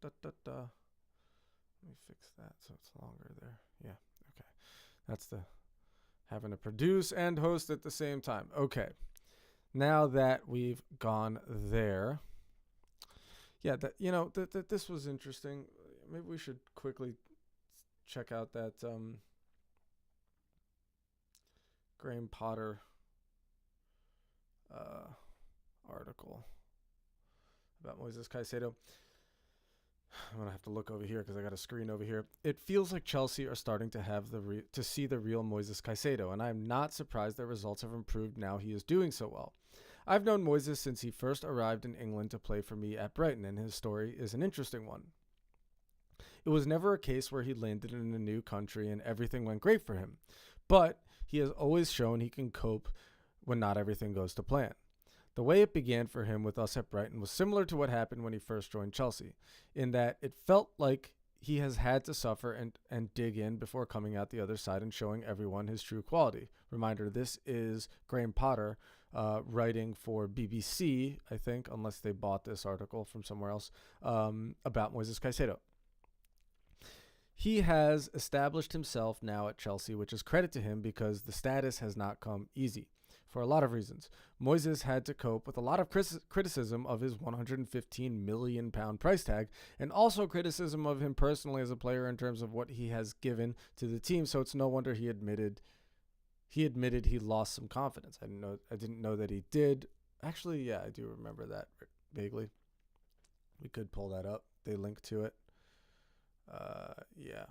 me fix that so it's longer there. Yeah. Okay. That's the having to produce and host at the same time. Okay. Now that we've gone there. Yeah, that this was interesting. Maybe we should quickly check out that Graham Potter article about Moises Caicedo. I'm going to have to look over here because I got a screen over here. It feels like Chelsea are starting to have to see the real Moises Caicedo, and I'm not surprised their results have improved now he is doing so well. I've known Moises since he first arrived in England to play for me at Brighton, and his story is an interesting one. It was never a case where he landed in a new country and everything went great for him, but he has always shown he can cope when not everything goes to plan. The way it began for him with us at Brighton was similar to what happened when he first joined Chelsea, in that it felt like he has had to suffer and dig in before coming out the other side and showing everyone his true quality. Reminder, this is Graham Potter writing for BBC, I think, unless they bought this article from somewhere else, about Moises Caicedo. He has established himself now at Chelsea, which is credit to him because the status has not come easy for a lot of reasons. Moises had to cope with a lot of criticism of his £115 million price tag, and also criticism of him personally as a player in terms of what he has given to the team. So it's no wonder he admitted he lost some confidence. I didn't know that he did. Actually, yeah, I do remember that vaguely. We could pull that up. They link to it. Yeah.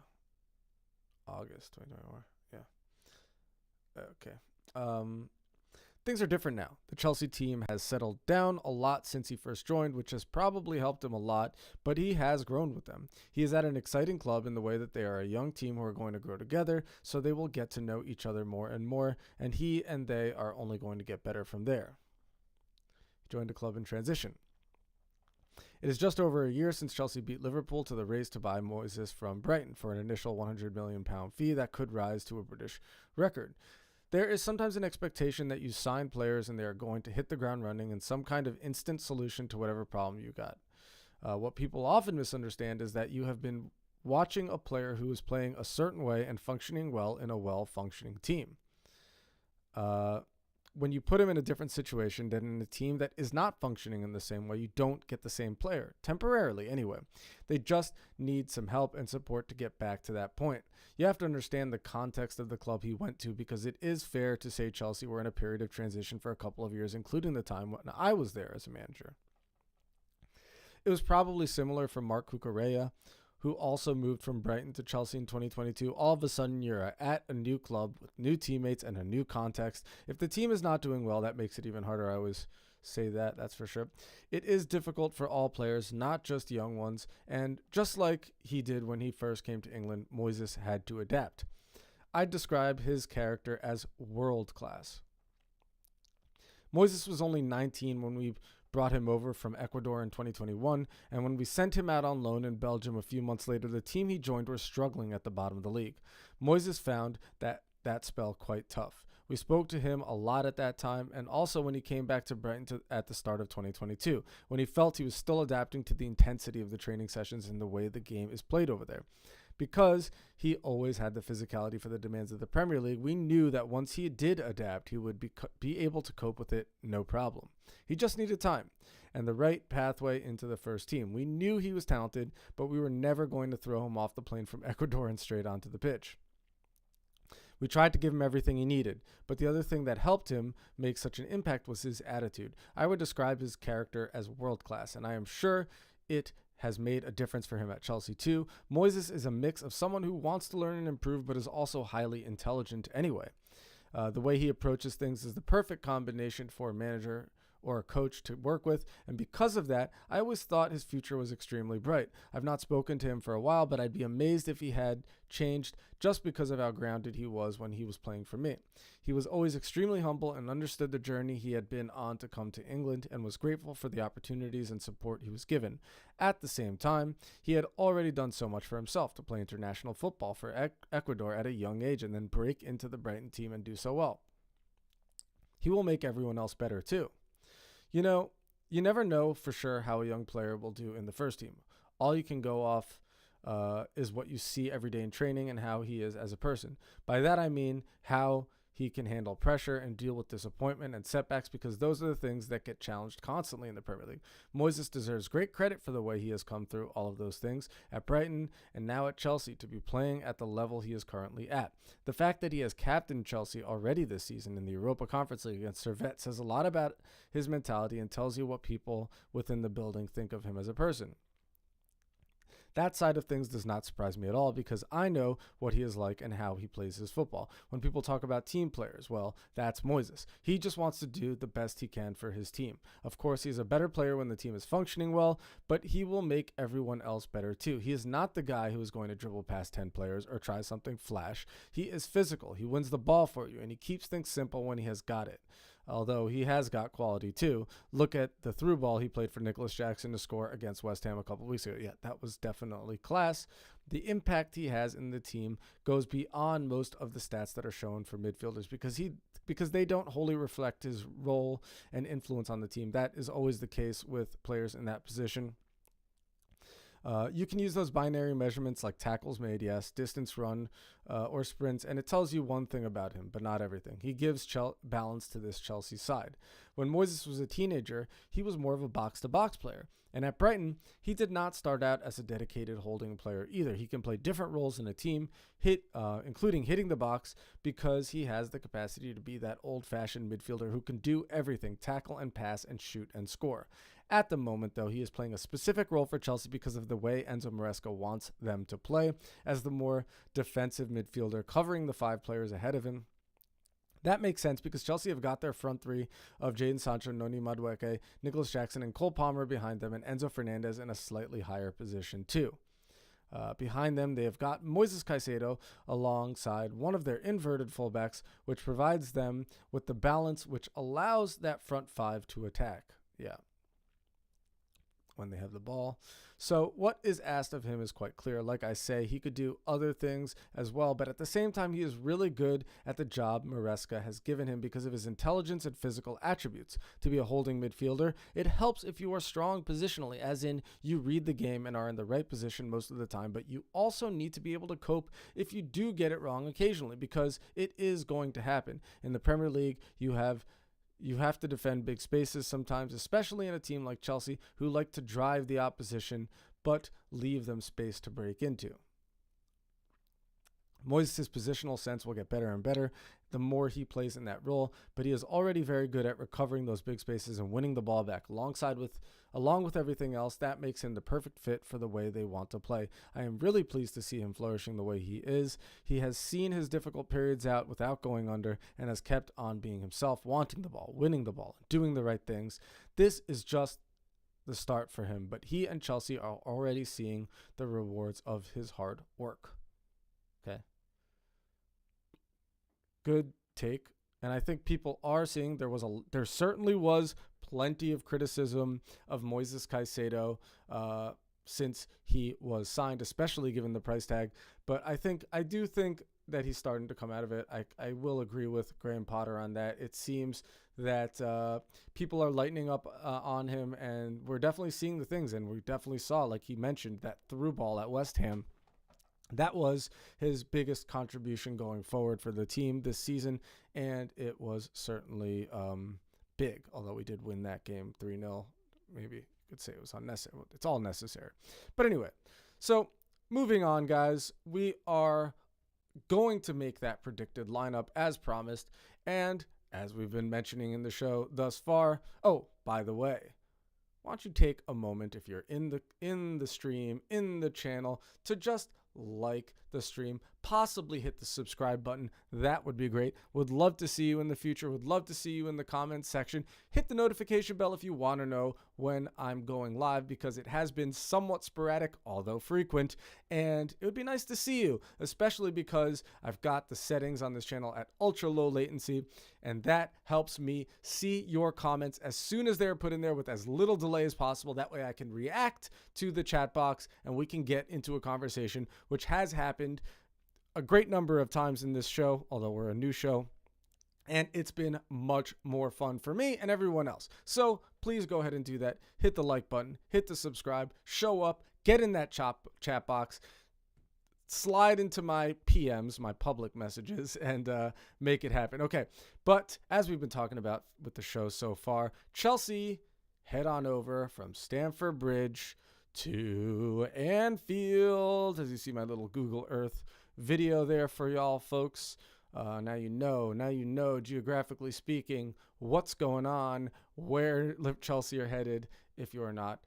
August 2024. Yeah. Okay. Things are different now. The Chelsea team has settled down a lot since he first joined, which has probably helped him a lot, but he has grown with them. He is at an exciting club in the way that they are a young team who are going to grow together, so they will get to know each other more and more, and he and they are only going to get better from there. He joined a club in transition. It is just over a year since Chelsea beat Liverpool to the race to buy Moises from Brighton for an initial £100 million fee that could rise to a British record. There is sometimes an expectation that you sign players and they are going to hit the ground running in some kind of instant solution to whatever problem you got. What people often misunderstand is that you have been watching a player who is playing a certain way and functioning well in a well-functioning team. When you put him in a different situation than in a team that is not functioning in the same way, you don't get the same player, temporarily anyway. They just need some help and support to get back to that point. You have to understand the context of the club he went to, because it is fair to say Chelsea were in a period of transition for a couple of years, including the time when I was there as a manager. It was probably similar for Marc Cucurella, who also moved from Brighton to Chelsea in 2022. All of a sudden, you're at a new club with new teammates and a new context. If the team is not doing well, that makes it even harder. I always say that's for sure. It is difficult for all players, not just young ones. And just like he did when he first came to England, Moises had to adapt. I'd describe his character as world class. Moises was only 19 when we brought him over from Ecuador in 2021, and when we sent him out on loan in Belgium a few months later, the team he joined were struggling at the bottom of the league. Moises found that spell quite tough. We spoke to him a lot at that time, and also when he came back to Brighton at the start of 2022, when he felt he was still adapting to the intensity of the training sessions and the way the game is played over there. Because he always had the physicality for the demands of the Premier League, we knew that once he did adapt, he would be able to cope with it no problem. He just needed time and the right pathway into the first team. We knew he was talented, but we were never going to throw him off the plane from Ecuador and straight onto the pitch. We tried to give him everything he needed, but the other thing that helped him make such an impact was his attitude. I would describe his character as world class, and I am sure it has made a difference for him at Chelsea too. Moises is a mix of someone who wants to learn and improve, but is also highly intelligent anyway. The way he approaches things is the perfect combination for a manager or a coach to work with, and because of that, I always thought his future was extremely bright. I've not spoken to him for a while, but I'd be amazed if he had changed just because of how grounded he was when he was playing for me. He was always extremely humble and understood the journey he had been on to come to England, and was grateful for the opportunities and support he was given. At the same time, he had already done so much for himself to play international football for Ecuador at a young age and then break into the Brighton team and do so well. He will make everyone else better too. You know, you never know for sure how a young player will do in the first team. All you can go off is what you see every day in training and how he is as a person. By that I mean how he can handle pressure and deal with disappointment and setbacks, because those are the things that get challenged constantly in the Premier League. Moises deserves great credit for the way he has come through all of those things at Brighton and now at Chelsea to be playing at the level he is currently at. The fact that he has captained Chelsea already this season in the Europa Conference League against Servette says a lot about his mentality and tells you what people within the building think of him as a person. That side of things does not surprise me at all because I know what he is like and how he plays his football. When people talk about team players, well, that's Moises. He just wants to do the best he can for his team. Of course, he's a better player when the team is functioning well, but he will make everyone else better too. He is not the guy who is going to dribble past 10 players or try something flash. He is physical. He wins the ball for you, and he keeps things simple when he has got it. Although he has got quality too. Look at the through ball he played for Nicholas Jackson to score against West Ham a couple weeks ago. Yeah, that was definitely class. The impact he has in the team goes beyond most of the stats that are shown for midfielders because they don't wholly reflect his role and influence on the team. That is always the case with players in that position. You can use those binary measurements like tackles made, yes, distance run, or sprints, and it tells you one thing about him, but not everything. He gives balance to this Chelsea side. When Moises was a teenager, he was more of a box-to-box player. And at Brighton, he did not start out as a dedicated holding player either. He can play different roles in a team, including hitting the box, because he has the capacity to be that old-fashioned midfielder who can do everything, tackle and pass and shoot and score. At the moment, though, he is playing a specific role for Chelsea because of the way Enzo Maresca wants them to play, as the more defensive midfielder covering the 5 players ahead of him. That makes sense because Chelsea have got their front 3 of Jadon Sancho, Noni Madueke, Nicholas Jackson, and Cole Palmer behind them, and Enzo Fernandez in a slightly higher position too. Behind them, they have got Moises Caicedo alongside one of their inverted fullbacks, which provides them with the balance which allows that front 5 to attack. Yeah. When they have the ball. So what is asked of him is quite clear. Like I say, he could do other things as well, but at the same time, he is really good at the job Maresca has given him because of his intelligence and physical attributes. To be a holding midfielder, it helps if you are strong positionally, as in you read the game and are in the right position most of the time, but you also need to be able to cope if you do get it wrong occasionally, because it is going to happen. In the Premier League, you have to defend big spaces sometimes, especially in a team like Chelsea, who like to drive the opposition but leave them space to break into. Moises' positional sense will get better and better the more he plays in that role, but he is already very good at recovering those big spaces and winning the ball back. Along with everything else, that makes him the perfect fit for the way they want to play. I am really pleased to see him flourishing the way he is. He has seen his difficult periods out without going under and has kept on being himself, wanting the ball, winning the ball, doing the right things. This is just the start for him, but he and Chelsea are already seeing the rewards of his hard work. Okay. Good take. And I think people are seeing there certainly was plenty of criticism of Moises Caicedo since he was signed, especially given the price tag. But I do think that he's starting to come out of it. I will agree with Graham Potter on that. It seems that people are lightening up on him, and we're definitely seeing the things. And we definitely saw, like he mentioned, that through ball at West Ham. That was his biggest contribution going forward for the team this season, and it was certainly big, although we did win that game 3-0. Maybe you could say it was unnecessary. It's all necessary. But anyway, so moving on, guys, we are going to make that predicted lineup as promised, and as we've been mentioning in the show thus far. Oh, by the way, why don't you take a moment, if you're in the stream, in the channel, to just like the stream, possibly hit the subscribe button. That would be great. Would love to see you in the future. Would love to see you in the comments section. Hit the notification bell if you want to know when I'm going live, because it has been somewhat sporadic, although frequent, and it would be nice to see you, especially because I've got the settings on this channel at ultra low latency, and that helps me see your comments as soon as they're put in there with as little delay as possible. That way I can react to the chat box and we can get into a conversation, which has happened a great number of times in this show, although we're a new show, and it's been much more fun for me and everyone else. So please go ahead and do that. Hit the like button, hit the subscribe, show up, get in that chat box, slide into my PMs, my public messages, and make it happen. Okay, but as we've been talking about with the show so far, Chelsea head on over from Stamford Bridge to Anfield. As you see my little Google Earth video there for y'all folks. Now you know, geographically speaking, what's going on, where Chelsea are headed, if you're not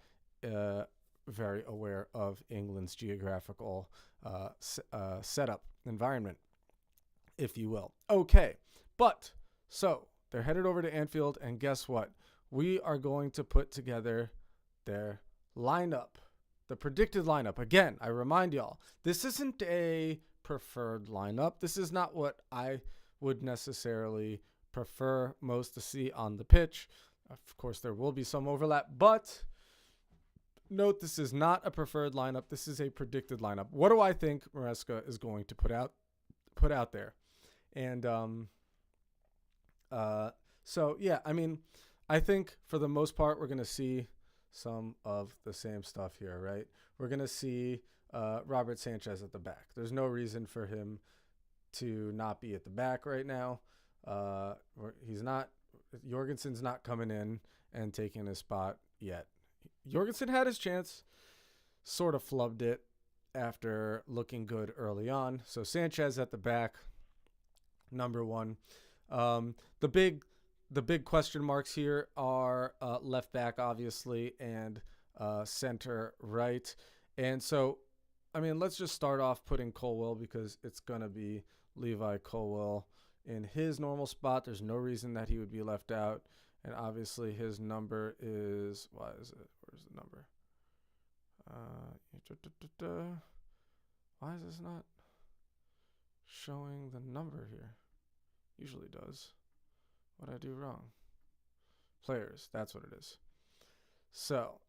very aware of England's geographical setup, environment, if you will. Okay, but so they're headed over to Anfield, and guess what? We are going to put together their lineup, the predicted lineup. Again, I remind y'all, this isn't a preferred lineup. This is not what I would necessarily prefer most to see on the pitch. Of course, there will be some overlap, but note this is not a preferred lineup. This is a predicted lineup. What do I think Maresca is going to put out there? And so yeah, I mean, I think for the most part we're gonna see some of the same stuff here, right? We're gonna see Robert Sanchez at the back. There's no reason for him to not be at the back right now. He's not. Jorgensen's not coming in and taking his spot yet. Jorgensen had his chance, sort of flubbed it after looking good early on. So Sanchez at the back, number one. The big question marks here are left back, obviously, and center right. And so, I mean, let's just start off putting Colwill, because it's going to be Levi Colwill in his normal spot. There's no reason that he would be left out. And obviously his number is, why is it? Where's the number? Why is this not showing the number here? Usually does. What did I do wrong? Players, that's what it is. So,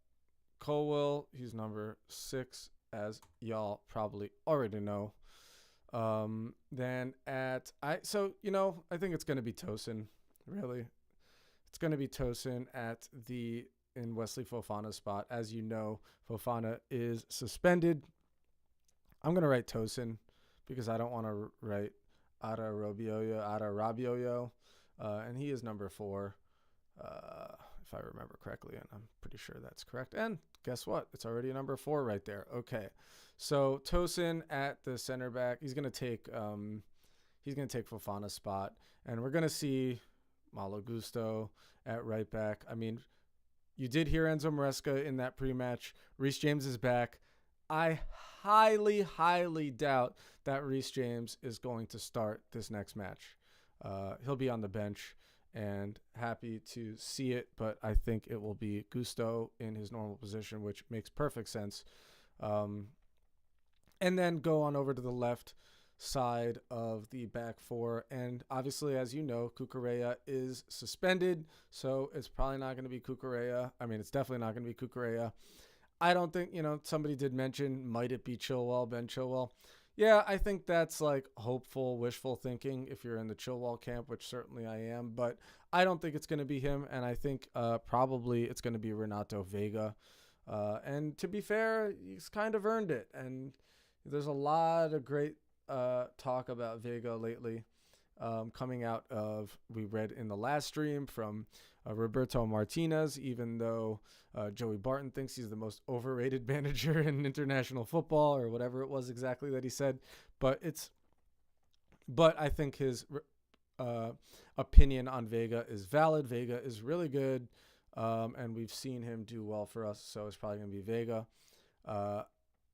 Colwill, he's number 6, as y'all probably already know. Then I think it's going to be Tosin, really. It's going to be Tosin in Wesley Fofana's spot. As you know, Fofana is suspended. I'm going to write Tosin because I don't want to write Ada Rabiot, and he is number 4, if I remember correctly, and I'm pretty sure that's correct. And guess what? It's already number 4 right there. Okay, so Tosin at the center back. He's gonna take Fofana's spot, and we're gonna see Malo Gusto at right back. I mean, you did hear Enzo Maresca in that pre-match. Reece James is back. I highly, highly doubt that Reece James is going to start this next match. He'll be on the bench, and happy to see it, but I think it will be Gusto in his normal position, which makes perfect sense. And then go on over to the left side of the back 4, and obviously, as you know, Cucurella is suspended, so it's probably not going to be Cucurella. I mean, it's definitely not going to be Cucurella. I don't think, somebody did mention, might it be Ben Chilwell? Yeah, I think that's like hopeful, wishful thinking if you're in the Chilwell camp, which certainly I am, but I don't think it's going to be him, and I think probably it's going to be Renato Vega. And to be fair, he's kind of earned it, and there's a lot of great talk about Vega lately coming out of, we read in the last stream from Roberto Martinez, even though Joey Barton thinks he's the most overrated manager in international football, or whatever it was exactly that he said. But I think his opinion on Vega is valid. Vega is really good, and we've seen him do well for us, so it's probably going to be Vega.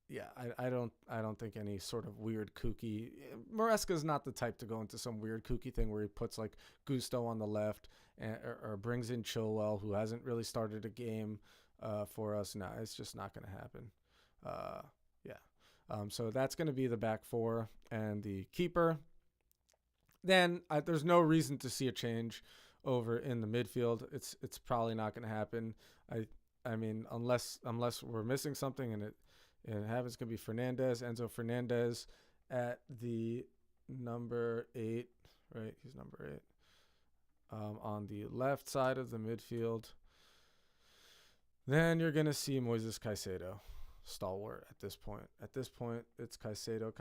Yeah, I don't think any sort of weird kooky. Maresca's not the type to go into some weird kooky thing where he puts like Gusto on the left or brings in Chilwell, who hasn't really started a game for us. No, it's just not going to happen. So that's going to be the back 4 and the keeper. Then there's no reason to see a change over in the midfield. It's probably not going to happen. I mean, unless we're missing something and it happens, going to be Enzo Fernandez at the number 8, right? He's number 8 on the left side of the midfield. Then you're going to see Moises Caicedo, stalwart at this point. At this point, it's Caicedo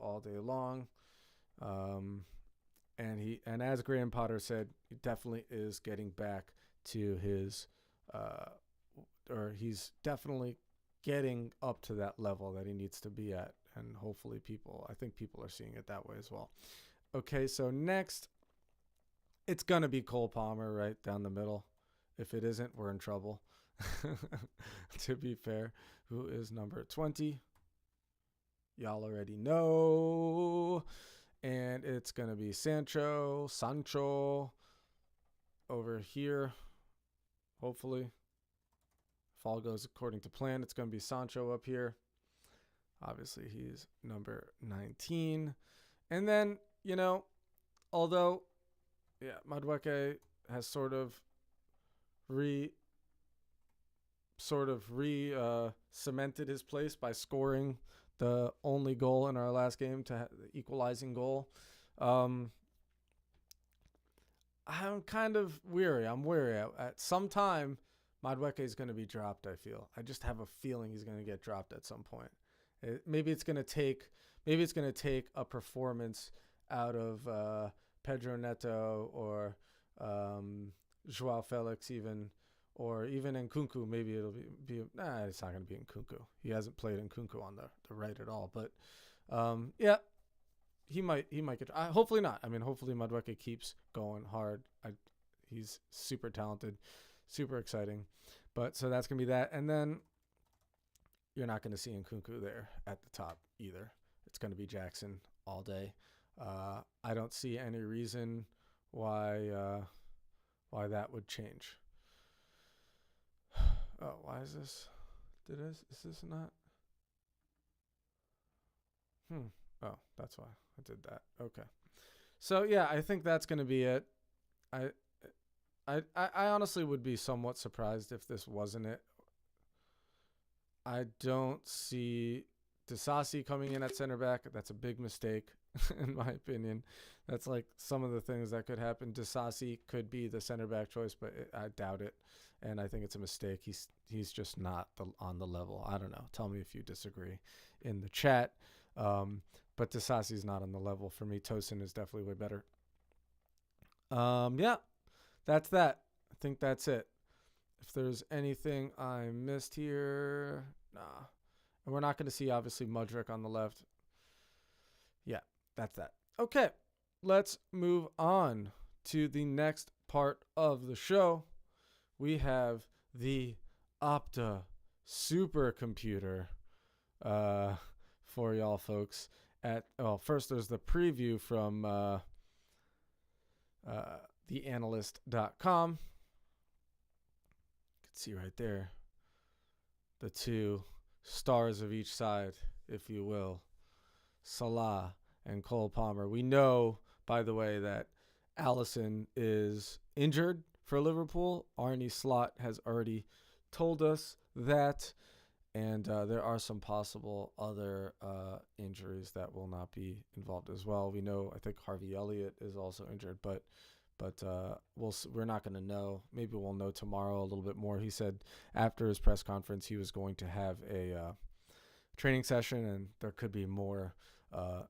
all day long. And as Graham Potter said, he definitely is getting back to his, or he's definitely getting up to that level that he needs to be at. And hopefully I think people are seeing it that way as well. Okay, so next, it's going to be Cole Palmer right down the middle. If it isn't, we're in trouble. to be fair. Who is number 20? Y'all already know. And it's going to be Sancho over here. Hopefully, if all goes according to plan, it's going to be Sancho up here. Obviously, he's number 19. And then, although, Madueke has sort of cemented his place by scoring the only goal in our last game the equalizing goal. I'm kind of weary. I'm weary. At some time, Madueke is going to be dropped, I feel. I just have a feeling he's going to get dropped at some point. Maybe it's going to take a performance out of Pedro Neto or Joao Felix even, or even Nkunku. Maybe it'll be it's not going to be Nkunku. He hasn't played Nkunku on the right at all. But he might get. Hopefully not. I mean, hopefully Madueke keeps going hard. He's super talented, super exciting. But so that's going to be that. And then you're not going to see Nkunku there at the top either. It's going to be Jackson all day. I don't see any reason why that would change. Oh, why is this? Is this not? Oh, that's why I did that. Okay. So yeah, I think that's going to be it. I honestly would be somewhat surprised if this wasn't it. I don't see Disasi coming in at center back. That's a big mistake, in my opinion. That's like some of the things that could happen. Disasi could be the center back choice, but I doubt it. And I think it's a mistake. He's just not on the level. I don't know. Tell me if you disagree in the chat. But Disasi's not on the level for me. Tosin is definitely way better. Yeah, that's that. I think that's it. If there's anything I missed here, nah. And we're not going to see, obviously, Mudryk on the left. Yeah, that's that. Okay, let's move on to the next part of the show. We have the Opta supercomputer for y'all folks. First, there's the preview from theanalyst.com. You can see right there the two stars of each side, if you will, Salah and Cole Palmer. We know, by the way, that Alisson is injured for Liverpool. Arne Slot has already told us that. And there are some possible other injuries that will not be involved as well. We know, I think Harvey Elliott is also injured, but we're not going to know. Maybe we'll know tomorrow a little bit more. He said after his press conference he was going to have a training session, and there could be more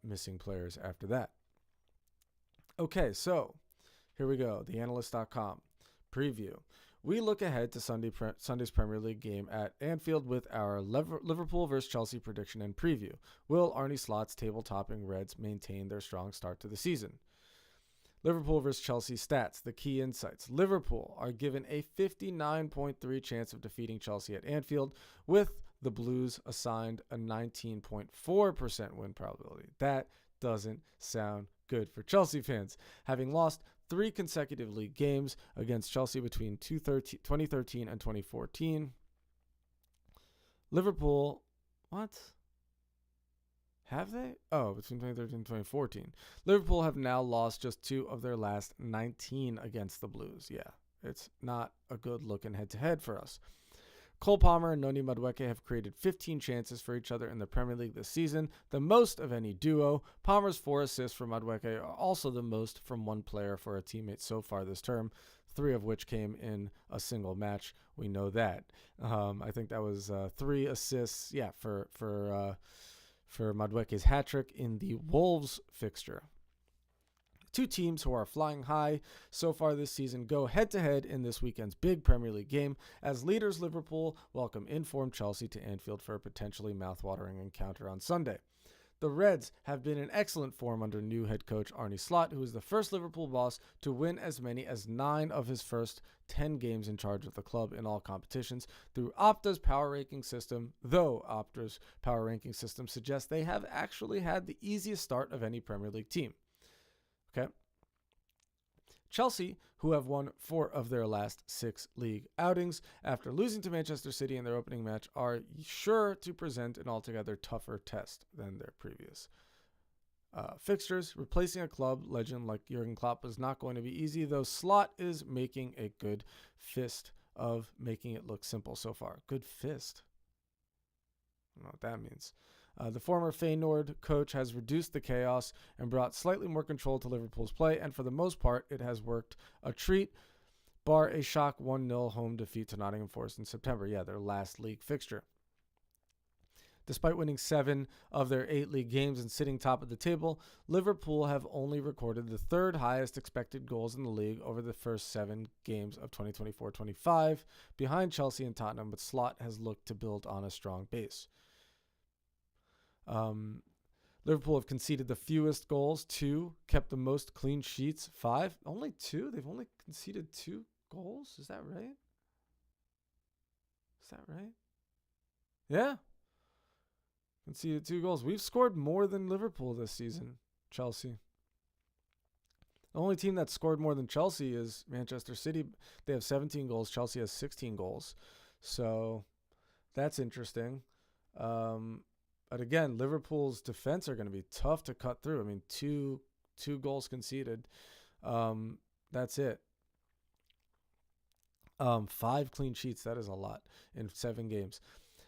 missing players after that. Okay, so here we go. TheAnalyst.com preview. We look ahead to Sunday's Premier League game at Anfield with our Liverpool vs. Chelsea prediction and preview. Will Arne Slot's table-topping Reds maintain their strong start to the season? Liverpool vs. Chelsea stats, the key insights. Liverpool are given a 59.3 chance of defeating Chelsea at Anfield, with the Blues assigned a 19.4% win probability. That doesn't sound good for Chelsea fans. Having lost 3 consecutive league games against Chelsea between 2013 and 2014. Liverpool, what? Have they? Oh, between 2013 and 2014. Liverpool have now lost just 2 of their last 19 against the Blues. Yeah, it's not a good looking head-to-head for us. Cole Palmer and Noni Madueke have created 15 chances for each other in the Premier League this season, the most of any duo. Palmer's 4 assists for Madueke are also the most from one player for a teammate so far this term, 3 of which came in a single match. We know that. I think that was 3 assists, for Madueke's hat-trick in the Wolves fixture. 2 teams who are flying high so far this season go head-to-head in this weekend's big Premier League game, as leaders Liverpool welcome informed Chelsea to Anfield for a potentially mouthwatering encounter on Sunday. The Reds have been in excellent form under new head coach Arne Slot, who is the first Liverpool boss to win as many as 9 of his first 10 games in charge of the club in all competitions through Opta's power ranking system, though Opta's power ranking system suggests they have actually had the easiest start of any Premier League team. Okay. Chelsea, who have won 4 of their last 6 league outings after losing to Manchester City in their opening match, are sure to present an altogether tougher test than their previous fixtures. Replacing a club legend like Jurgen Klopp is not going to be easy, though Slot is making a good fist of making it look simple so far. Good fist. I don't know what that means. The former Feyenoord coach has reduced the chaos and brought slightly more control to Liverpool's play, and for the most part, it has worked a treat, bar a shock 1-0 home defeat to Nottingham Forest in September. Yeah, their last league fixture. Despite winning 7 of their 8 league games and sitting top of the table, Liverpool have only recorded the 3rd highest expected goals in the league over the first 7 games of 2024-25, behind Chelsea and Tottenham, but Slot has looked to build on a strong base. Liverpool have conceded the fewest goals, 2, kept the most clean sheets, 5. Only 2? They've only conceded 2 goals? Is that right? Is that right? Yeah. Conceded 2 goals. We've scored more than Liverpool this season, Chelsea. The only team that scored more than Chelsea is Manchester City. They have 17 goals. Chelsea has 16 goals. So that's interesting. But again, Liverpool's defense are going to be tough to cut through. I mean, two goals conceded. That's it. 5 clean sheets. That is a lot in 7 games.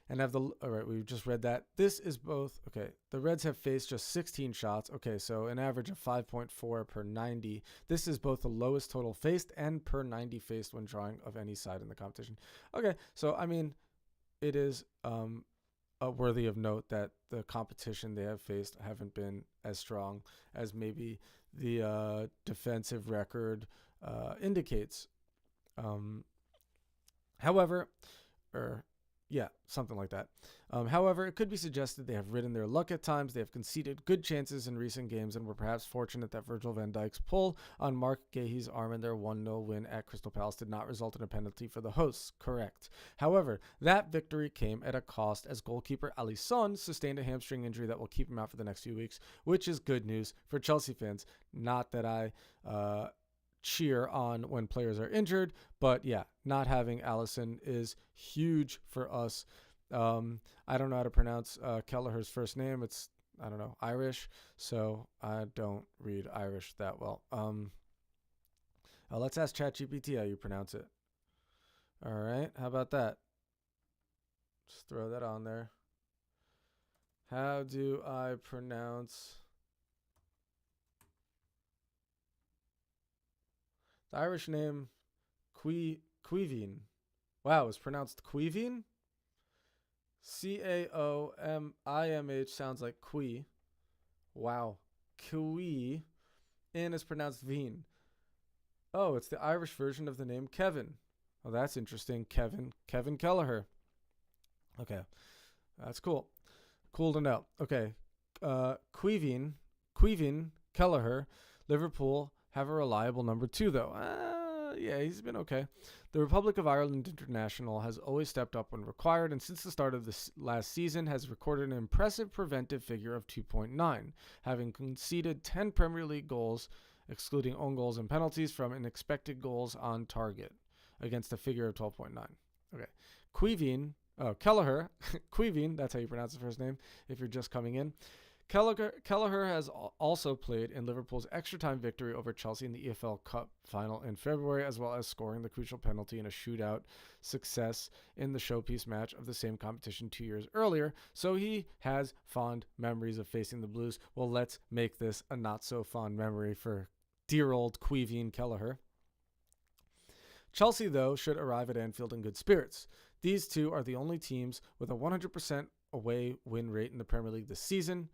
And all right, we just read that. This is both, okay, the Reds have faced just 16 shots. Okay, so an average of 5.4 per 90. This is both the lowest total faced and per 90 faced when drawing of any side in the competition. Okay, so, I mean, it is worthy of note that the competition they have faced haven't been as strong as maybe the defensive record indicates. However, something like that. However, it could be suggested they have ridden their luck at times. They have conceded good chances in recent games and were perhaps fortunate that Virgil van Dijk's pull on Mark Guehi's arm in their 1-0 win at Crystal Palace did not result in a penalty for the hosts. Correct. However, that victory came at a cost as goalkeeper Alisson sustained a hamstring injury that will keep him out for the next few weeks, which is good news for Chelsea fans. Not that I cheer on when players are injured, but yeah, not having Alisson is huge for us. I don't know how to pronounce Kelleher's first name. It's, I don't know, Irish, so I don't read Irish that well. Let's ask ChatGPT how you pronounce it. All right, how about that? Just throw that on there. How do I pronounce the Irish name? Caoimhín. Wow, it's pronounced Caoimhín? Caoimh sounds like Qui. Wow. Qui. And it's pronounced Veen. Oh, it's the Irish version of the name Kevin. Oh, that's interesting. Kevin Kelleher. Okay. That's cool. Cool to know. Okay. Caoimhín Kelleher. Liverpool have a reliable number 2, though. Yeah, he's been okay. The Republic of Ireland international has always stepped up when required, and since the start of this last season has recorded an impressive preventive figure of 2.9, having conceded 10 Premier League goals, excluding own goals and penalties, from an expected goals on target against a figure of 12.9. Okay. Kelleher, Caoimhín, that's how you pronounce his first name if you're just coming in. Kelleher has also played in Liverpool's extra-time victory over Chelsea in the EFL Cup final in February, as well as scoring the crucial penalty in a shootout success in the showpiece match of the same competition 2 years earlier, so he has fond memories of facing the Blues. Well, let's make this a not-so-fond memory for dear old Caoimhín Kelleher. Chelsea, though, should arrive at Anfield in good spirits. These two are the only teams with a 100% away win rate in the Premier League this season.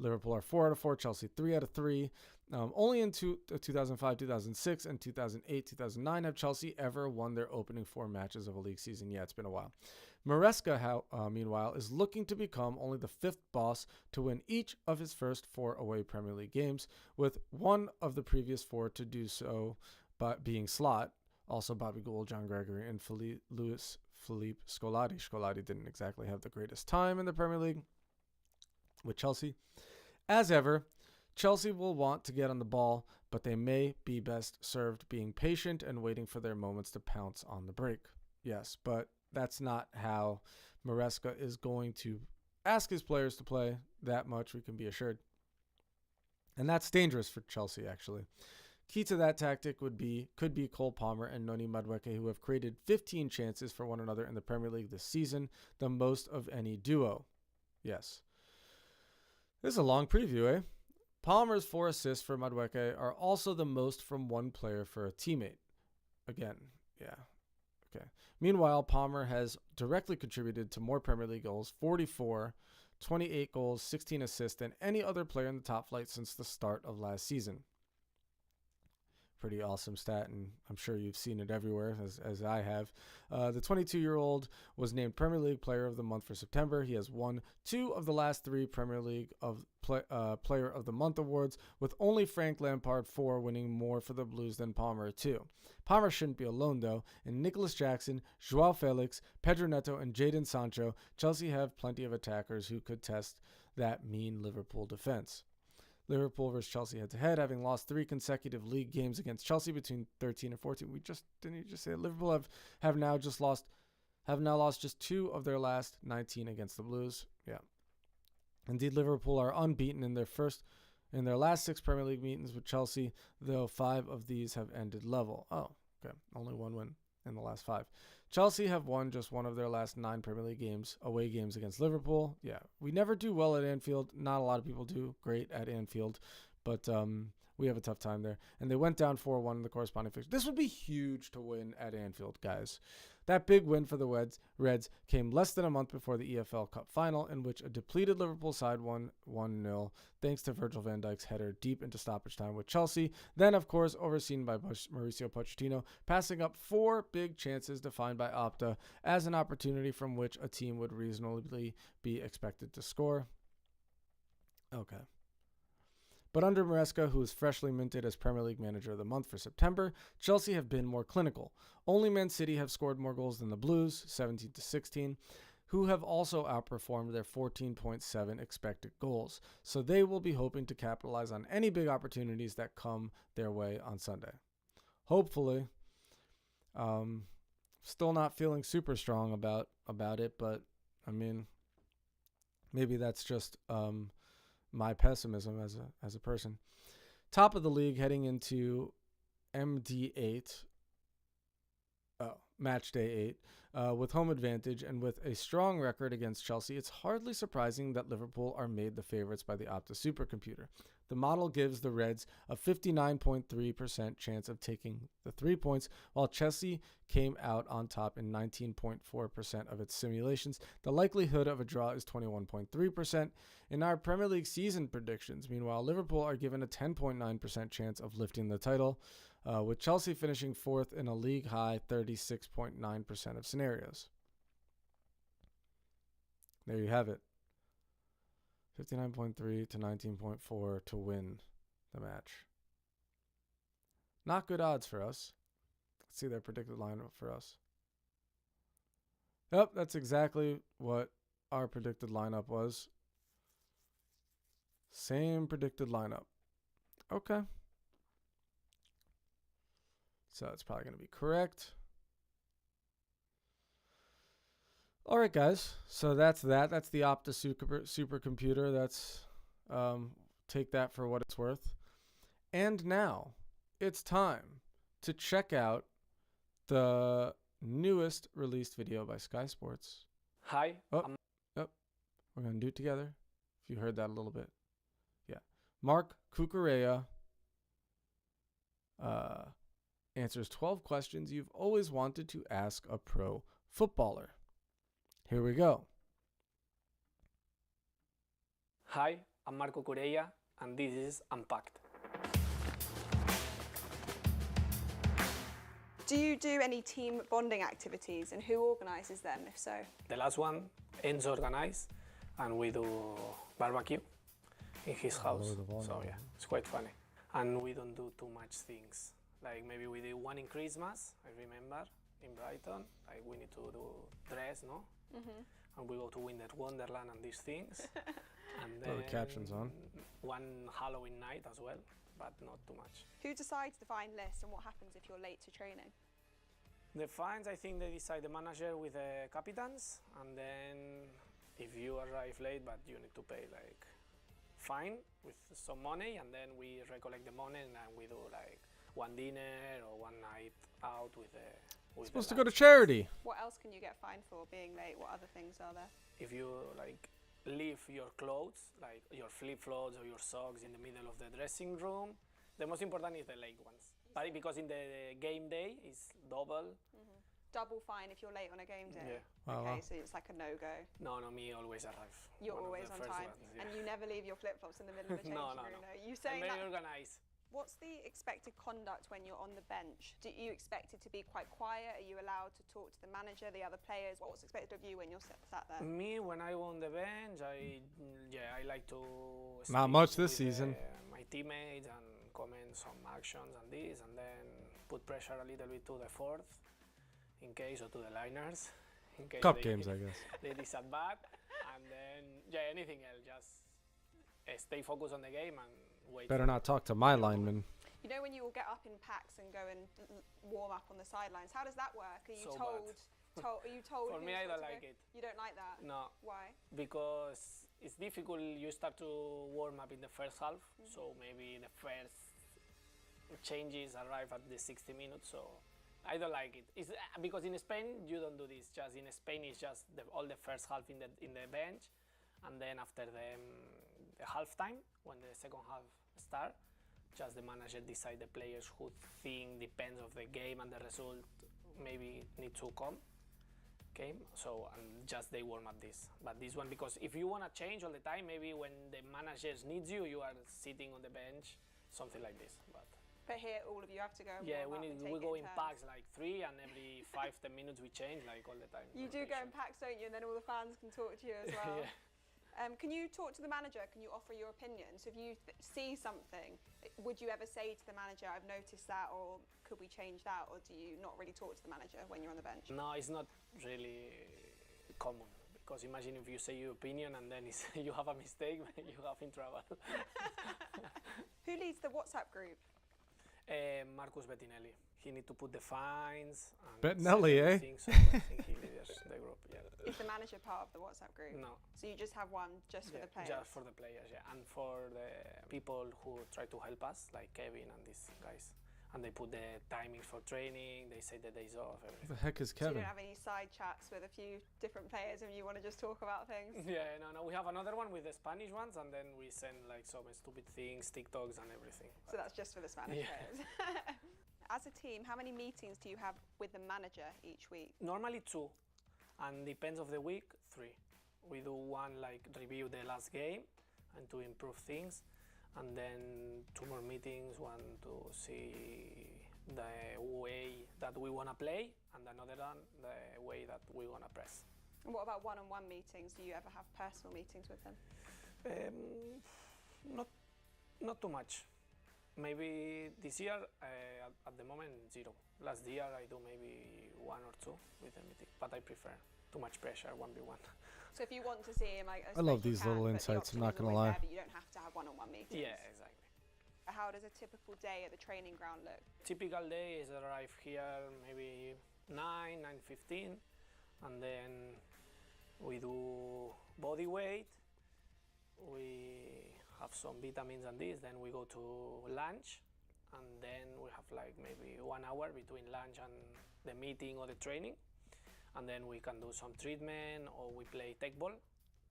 Liverpool are 4 out of 4, Chelsea 3 out of 3. Only in 2005, 2006, and 2008, 2009 have Chelsea ever won their opening 4 matches of a league season. Yeah, it's been a while. Maresca, meanwhile, is looking to become only the 5th boss to win each of his first 4 away Premier League games, with one of the previous 4 to do so being Slot, also Bobby Gould, John Gregory, and Philippe Scolari. Scolari didn't exactly have the greatest time in the Premier League with Chelsea. As ever, Chelsea will want to get on the ball, but they may be best served being patient and waiting for their moments to pounce on the break. Yes, but that's not how Maresca is going to ask his players to play that much, we can be assured. And that's dangerous for Chelsea, actually. Key to that tactic could be Cole Palmer and Noni Madueke, who have created 15 chances for one another in the Premier League this season, the most of any duo. Yes. This is a long preview, eh? Palmer's 4 assists for Madueke are also the most from one player for a teammate. Again, yeah. Okay. Meanwhile, Palmer has directly contributed to more Premier League goals, 44, 28 goals, 16 assists than any other player in the top flight since the start of last season. Pretty awesome stat, and I'm sure you've seen it everywhere, as I have. The 22-year-old was named Premier League Player of the Month for September. He has won 2 of the last 3 Premier League Player of the Month awards, with only Frank Lampard 4 winning more for the Blues than Palmer 2. Palmer shouldn't be alone, though. In Nicolas Jackson, Joao Felix, Pedro Neto, and Jadon Sancho, Chelsea have plenty of attackers who could test that mean Liverpool defense. Liverpool versus Chelsea head-to-head, having lost 3 consecutive league games against Chelsea between 13 and 14. Didn't you just say that Liverpool have now lost just 2 of their last 19 against the Blues? Yeah. Indeed, Liverpool are unbeaten in their last 6 Premier League meetings with Chelsea, though 5 of these have ended level. Oh, okay. Only 1 win in the last 5. Chelsea have won just 1 of their last 9 Premier League away games against Liverpool. Yeah, we never do well at Anfield. Not a lot of people do great at Anfield, but we have a tough time there. And they went down 4-1 in the corresponding fixture. This would be huge to win at Anfield, guys. That big win for the Reds came less than a month before the EFL Cup final, in which a depleted Liverpool side won 1-0, thanks to Virgil van Dijk's header deep into stoppage time, with Chelsea, then of course overseen by Mauricio Pochettino, passing up 4 big chances defined by Opta as an opportunity from which a team would reasonably be expected to score. Okay. But under Maresca, who is freshly minted as Premier League Manager of the Month for September, Chelsea have been more clinical. Only Man City have scored more goals than the Blues, 17-16, who have also outperformed their 14.7 expected goals. So they will be hoping to capitalize on any big opportunities that come their way on Sunday. Hopefully. Still not feeling super strong about it, but I mean, maybe that's just my pessimism as a person. Top of the league heading into MD8, match day 8, with home advantage and with a strong record against Chelsea, it's hardly surprising that Liverpool are made the favorites by the Opta supercomputer. The model gives the Reds a 59.3% chance of taking the 3 points, while Chelsea came out on top in 19.4% of its simulations. The likelihood of a draw is 21.3%. In our Premier League season predictions, meanwhile, Liverpool are given a 10.9% chance of lifting the title, with Chelsea finishing 4th in a league-high 36.9% of scenarios. There you have it. 59.3 to 19.4 to win the match. Not good odds for us. Let's see their predicted lineup for us. Yep, that's exactly what our predicted lineup was. Same predicted lineup. Okay. So it's probably going to be correct. All right, guys. So that's that. That's the Opta supercomputer. That's take that for what it's worth. And now it's time to check out the newest released video by Sky Sports. Hi. We're going to do it together. If you heard that a little bit. Yeah. Mark Cucurella answers 12 questions you've always wanted to ask a pro footballer. Here we go. Hi, I'm Marco Corella, and this is Unpacked. Do you do any team bonding activities, and who organises them, if so? The last one, Enzo organized, and we do barbecue in his house. So yeah, it's quite funny. And we don't do too much things. Like maybe we did one in Christmas, I remember, in Brighton. Like we need to do dress, no? And we go to Winter Wonderland and these things. And Throw then the captions on. one Halloween night as well, but not too much. Who decides the fine list, and what happens if you're late to training? The fines, I think they decide the manager with the captains, and then if you arrive late, but you need to pay like fine with some money, and then we recollect the money and we do like one dinner or one night out with the. Supposed to go to charity. What else can you get fined for being late? What other things are there? If you like leave your clothes, like your flip-flops or your socks in the middle of the dressing room, the most important is the late ones. But because in the game day it's double. Double fine if you're late on a game day? Yeah. Okay, so it's like a no-go. No, me always arrive. You're One of always the on first time, ones, yeah. and you never leave your flip-flops in the middle of the changing No. room. You I'm saying very that? organized. What's the expected conduct when you're on the bench? Do you expect it to be quite quiet? Are you allowed to talk to the manager, the other players? What's expected of you when you're sat there? Me, when I on the bench, I like to. Not speak much this with, season. My teammates and comment some actions and this, and then put pressure a little bit to the fourth, in case, or to the liners, in case. Cup games, I guess. They disadvantage, and then anything else, just stay focused on the game and wait. Better not talk to my lineman. You know when you all get up in packs and go and warm up on the sidelines, how does that work? Are you So are you told? For who's me, I don't supposed to like go? it. You don't like that? No, Why? because it's difficult. You start to warm up in the first half, so maybe the first changes arrive at the 60 minutes. So I don't like it. It's because in Spain you don't do this. Just in Spain it's just all the first half in the bench, and then after the half time, when the second half start, just the manager decide the players who think depends of the game and the result maybe need to come. Okay, so and just they warm up this. But this one, because if you want to change all the time, maybe when the managers needs you, you are sitting on the bench, something like this. But here, all of you have to go. And Yeah, warm up and take we it go in in turns. packs like 3, and every 5-10 minutes we change like all the time. You do go in rotation. packs, don't you? And then all the fans can talk to you as well. Yeah. Can you talk to the manager? Can you offer your opinion? So if you see something, would you ever say to the manager, I've noticed that, or could we change that? Or do you not really talk to the manager when you're on the bench? No, it's not really common, because imagine if you say your opinion and then you have a mistake, you have in trouble. Who leads the WhatsApp group? Marcus Bettinelli. He need to put the fines. And Bettinelli, eh? things, so I think he leads the group, yeah. Is the manager part of the WhatsApp group? No. So you just have one just for Yeah, the players? just for the players, yeah. And for the people who try to help us, like Kevin and these guys. And they put the timings for training, they say the days off, Who everything. the heck is So you Kevin? don't have any side chats with a few different players and you want to just talk about things? Yeah, no, we have another one with the Spanish ones, and then we send like some stupid things, TikToks and everything. So that's just for the Spanish Yeah. players. As a team, how many meetings do you have with the manager each week? Normally 2, and depends of the week, 3. We do one like review the last game and to improve things, and then 2 more meetings, one to see the way that we want to play, and another one the way that we want to press. And what about one-on-one meetings? Do you ever have personal meetings with them? Not too much. Maybe this year, at the moment, 0. Last year I do maybe 1 or 2 with the meeting, but I prefer too much pressure, 1v1. So if you want to see him, I I love suppose you these can, little but the insights, I'm option not is gonna always lie. there, but you don't have to have one-on-one meetings. Yeah, exactly. How does a typical day at the training ground look? Typical day is arrive here maybe 9:15, and then we do body weight, we have some vitamins and this, then we go to lunch, and then we have like maybe 1 hour between lunch and the meeting or the training, and then we can do some treatment or we play tech ball.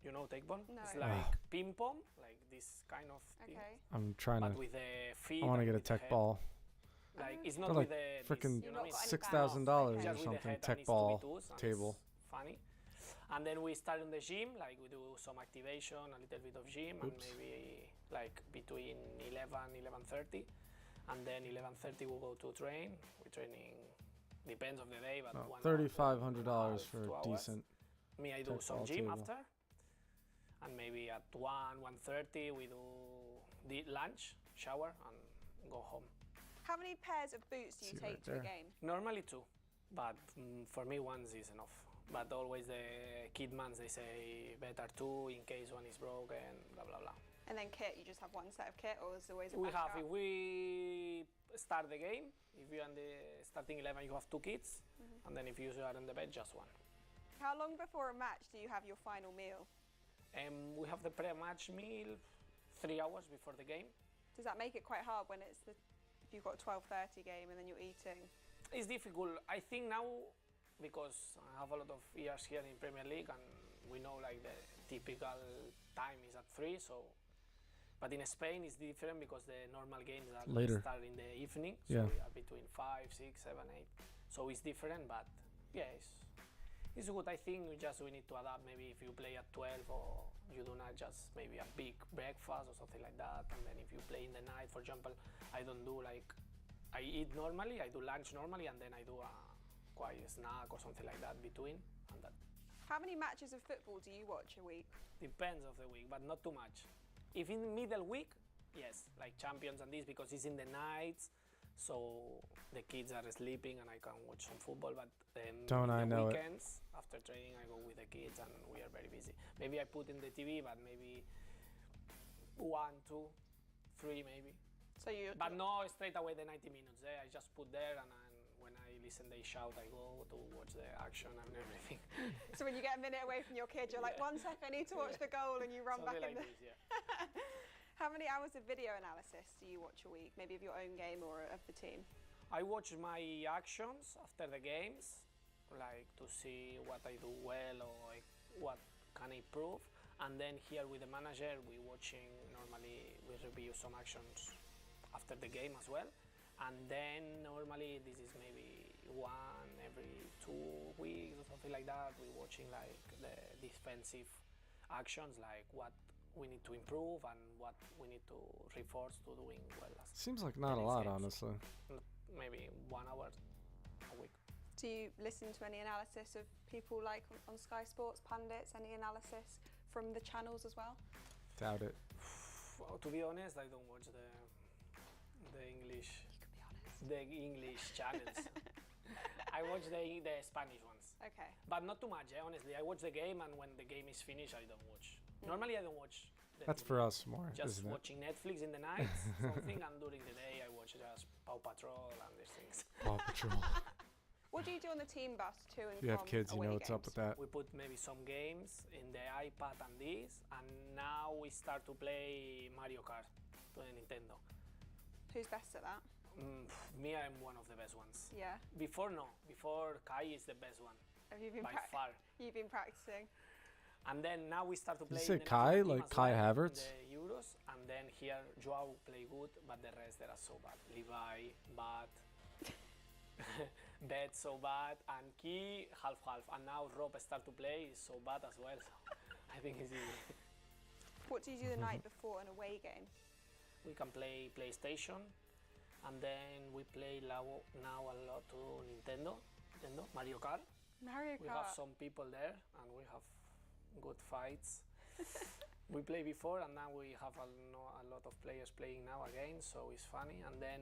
You know tech ball? No. It's like ping pong, like this kind of thing, Okay. I'm trying but to. with the feet. I want to and get a with the tech head. ball. Like it's They're not like with the frickin' this, you You've know not what I got mean? any $6,000 balance, okay. or Just with the something. head, Tech and it's ball 2v2s, and table. it's funny. And then we start in the gym, like we do some activation, a little bit of gym, and Oops. maybe like between 11:30, and then 11:30 we go to train. We're training Depends of the day, but Well, 1 hour, $3,500 for 2 a hours. decent. Me, I do tech some ball gym table. after, and maybe at 1:30 we do the lunch, shower, and go home. How many pairs of boots do you See take right to a there. game? Normally 2, but for me 1 is enough. But always the kid mans, they say better 2 in case one is broken, blah blah blah. And then kit, you just have one set of kit, or is there always a We have, backup? if we start the game, if you're in the starting 11, you have 2 kits, and then if you are on the bench, just 1. How long before a match do you have your final meal? We have the pre-match meal 3 hours before the game. Does that make it quite hard when it's if you've got a 12:30 game and then you're eating? It's difficult. I think now, because I have a lot of years here in Premier League, and we know like the typical time is at 3, so. But in Spain it's different because the normal games are Later. start in the evening, so Yeah. we are between 5, 6, 7, 8. So it's different, but yeah, it's good. I think we need to adapt. Maybe if you play at 12, or you do not just maybe a big breakfast or something like that, and then if you play in the night, for example, I don't do like, I eat normally, I do lunch normally, and then I do a quiet snack or something like that between, and that How many matches of football do you watch a week? depends of the week, but not too much. If in middle week, yes, like Champions and this, because it's in the nights, so the kids are sleeping and I can watch some football. But Don't I in the know it. weekends, after training, I go with the kids and we are very busy. Maybe I put in the TV, but maybe 1, 2, 3 maybe. So you. But no straight away the 90 minutes. I just put there, and when I listen they shout, I go to watch the action and everything. So when you get a minute away from your kid, you're like, 1 sec, I need to watch the goal, and you run back Something in like the. this, yeah. How many hours of video analysis do you watch a week? Maybe of your own game or of the team? I watch my actions after the games, like to see what I do well or like what can I improve. And then here with the manager, we review some actions after the game as well. And then normally this is maybe 1 every 2 weeks or something like that. We're watching like the defensive actions, like what we need to improve and what we need to reinforce to doing well. Seems like not a Tennis lot, games. honestly. Maybe 1 hour a week. Do you listen to any analysis of people like on Sky Sports, pundits, any analysis from the channels as well? Doubt it. Well, to be honest, I don't watch the English. You can be honest. The English channels. I watch the Spanish ones, Okay. but not too much. Honestly, I watch the game, and when the game is finished, I don't watch. Normally, I don't watch. The That's TV. for us more, Just isn't it? watching Netflix in the night, something, and during the day, I watch just Paw Patrol and these things. Paw Patrol. What do you do on the team bus to and If you have from kids, you away know what's up games? with that. We put maybe some games in the iPad and this, and now we start to play Mario Kart to the Nintendo. Who's best at that? Me, I'm one of the best ones. Yeah. Before Kai is the best one Have you been by far. You've been practicing. And then now we start to Did you play. say in the Kai, national team like as Kai well, Havertz? in the Euros, and then here Joao play good, but the rest they are so bad. Levi bad, Bet so bad, and Key half, and now Rob start to play is so bad as well. So I think it's easy. What do you do the night before an away game? We can play PlayStation, and then we play now a lot to Nintendo, Mario Kart. Mario Kart. We have some people there, and we have good fights. We play before, and now we have a lot of players playing now again, so it's funny. And then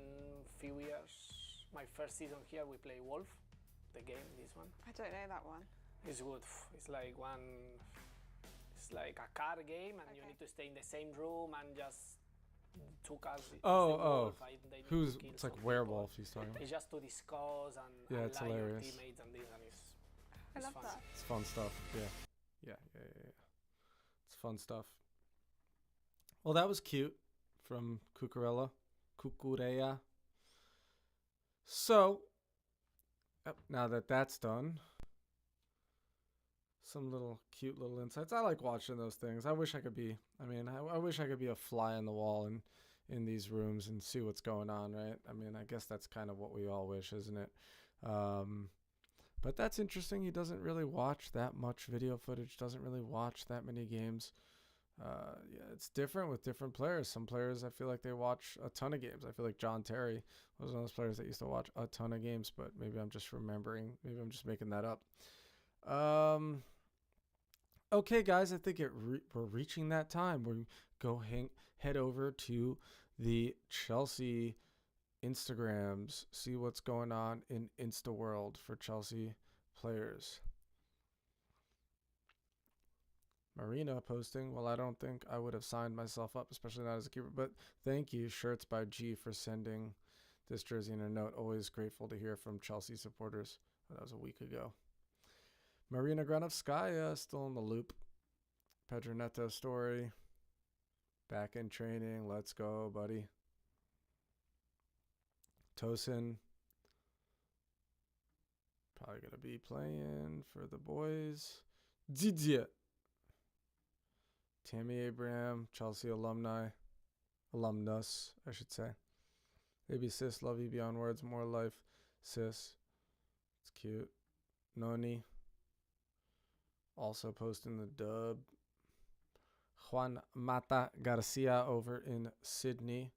few years, my first season here, we play Wolf, the game, this one. I don't know that one. It's good. It's like a car game, and you Okay. need to stay in the same room and just 2 cars. It's the Oh, wolf, they need to Who's, kill it's like some werewolf he's talking people. about. It's just to discuss and Yeah, it's lie your hilarious. teammates and this, and it's I love fun. that. It's fun stuff. Yeah. It's fun stuff. Well, that was cute from Cucurella. So, now that that's done, some cute little insights. I like watching those things. I wish I could be. I wish I could be a fly on the wall in these rooms and see what's going on, right? I guess that's kind of what we all wish, isn't it? But that's interesting. He doesn't really watch that much video footage. Doesn't really watch that many games. Yeah, it's different with different players. Some players, I feel like they watch a ton of games. I feel like John Terry was one of those players that used to watch a ton of games, but maybe I'm just remembering. Maybe I'm just making that up. Okay, guys, I think we're reaching that time where we go head over to the Chelsea Instagrams, see what's going on in Insta world for Chelsea players. Marina posting, well, I don't think I would have signed myself up, especially not as a keeper, but thank you, Shirts by G, for sending this jersey in a note. Always grateful to hear from Chelsea supporters. That was a week ago. Marina Granovskaya still in the loop. Pedro Neto story. Back in training. Let's go, buddy. Tosin. Probably going to be playing for the boys. Didier. Tammy Abraham, Chelsea alumnus, I should say. Maybe sis, love you beyond words, more life. Sis. It's cute. Noni. Also posting the dub. Juan Mata Garcia over in Sydney,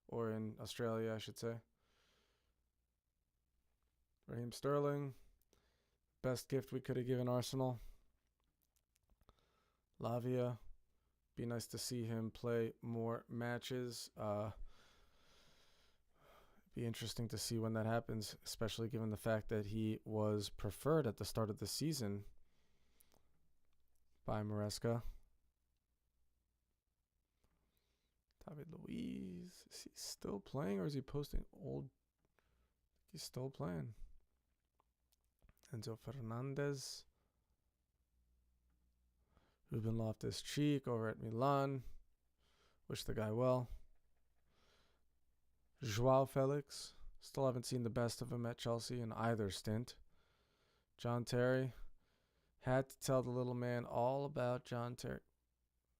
or in Australia, I should say. Raheem Sterling. Best gift we could have given Arsenal. Lavia. Be nice to see him play more matches. Be interesting to see when that happens, especially given the fact that he was preferred at the start of the season by Maresca. David Luiz. Is he still playing or is he posting old? He's still playing. Enzo Fernandez. Ruben Loftus-Cheek over at Milan. Wish the guy well. Joao Felix. Still haven't seen the best of him at Chelsea in either stint. John Terry. Had to tell the little man all about John Terry.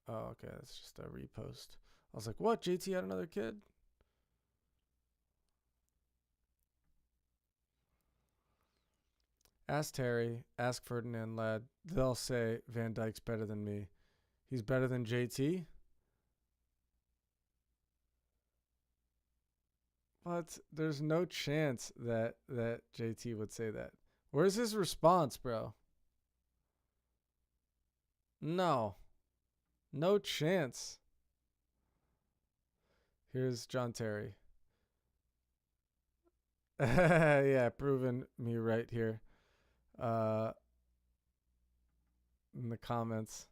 Oh, okay. That's just a repost. I was like, what? JT had another kid? Ask Terry. Ask Ferdinand Ladd. They'll say Van Dijk's better than me. He's better than JT? But there's no chance that JT would say that. Where's his response, bro? No. No chance. Here's John Terry. Yeah, proving me right here. In the comments.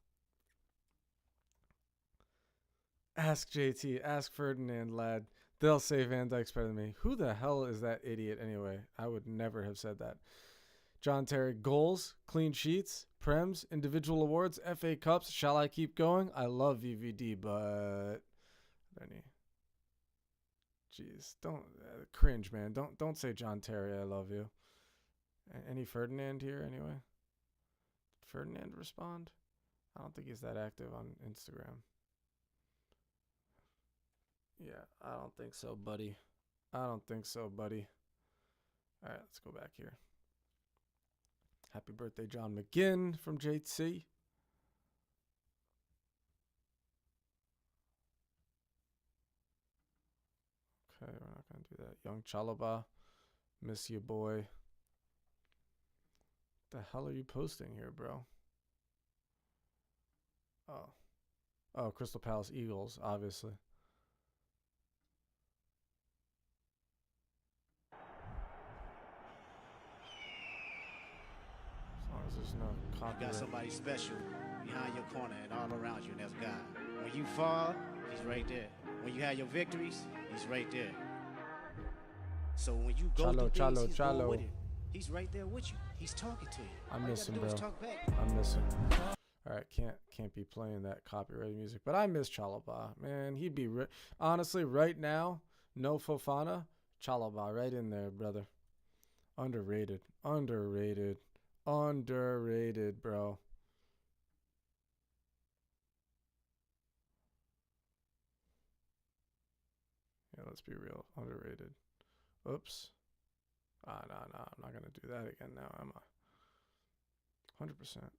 Ask JT. Ask Ferdinand Ladd. They'll say Van Dijk's better than me. Who the hell is that idiot anyway? I would never have said that. John Terry, goals, clean sheets, Prems, individual awards, FA Cups. Shall I keep going? I love VVD, but jeez, don't cringe, man. Don't say John Terry, I love you. Any Ferdinand here anyway? Did Ferdinand respond? I don't think he's that active on Instagram. Yeah, I don't think so, buddy. I don't think so, buddy. All right, let's go back here. Happy birthday, John McGinn from JC. Okay, we're not going to do that. Young Chalaba. Miss you, boy. The hell are you posting here, bro? Oh, Crystal Palace Eagles, obviously. As long as there's no copyright. You got somebody special behind your corner and all around you, and that's God. When you fall, he's right there. When you have your victories, he's right there. So when you go through things, he's going with it. He's right there with you. He's talking to you. I miss him, bro. I miss him. All right, can't be playing that copyrighted music, but I miss Chalaba, man. He'd be honestly right now. No Fofana, Chalaba right in there, brother. Underrated, bro. Yeah, let's be real, underrated. Oops. No, I'm not gonna do that again now, am I? 100%.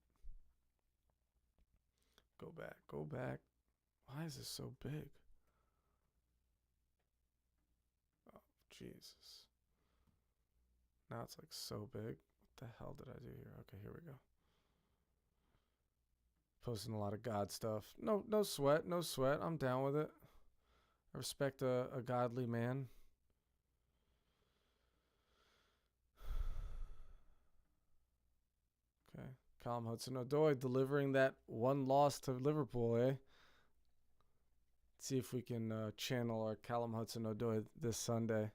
Go back. Why is this so big? Oh, Jesus. Now it's like so big. What the hell did I do here? Okay, here we go. Posting a lot of God stuff. No sweat, no sweat. I'm down with it. I respect a godly man. Okay. Callum Hudson-Odoi delivering that one loss to Liverpool, eh? Let's see if we can channel our Callum Hudson-Odoi this Sunday.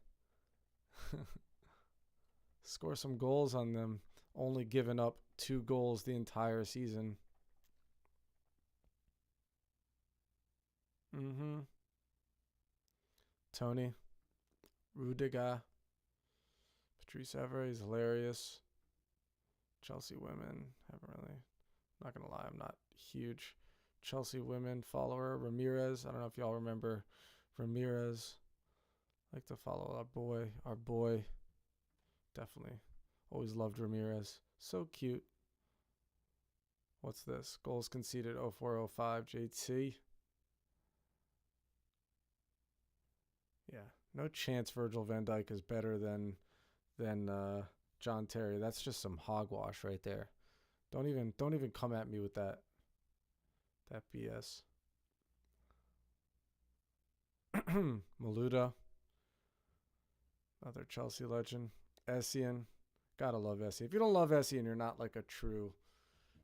Score some goals on them. Only giving up 2 goals the entire season. Tony. Rudiger. Patrice Evra, he's hilarious. Chelsea women. Haven't really. Not going to lie, I'm not huge Chelsea women follower. Ramirez. I don't know if y'all remember Ramirez. Like to follow our boy. Definitely. Always loved Ramirez. So cute. What's this? Goals conceded 0405 JT. Yeah. No chance Virgil van Dijk is better than John Terry. That's just some hogwash right there. Don't even come at me with that BS. Maluda. Another Chelsea legend. Essien. Gotta love Essien. If you don't love Essien, you're not like a true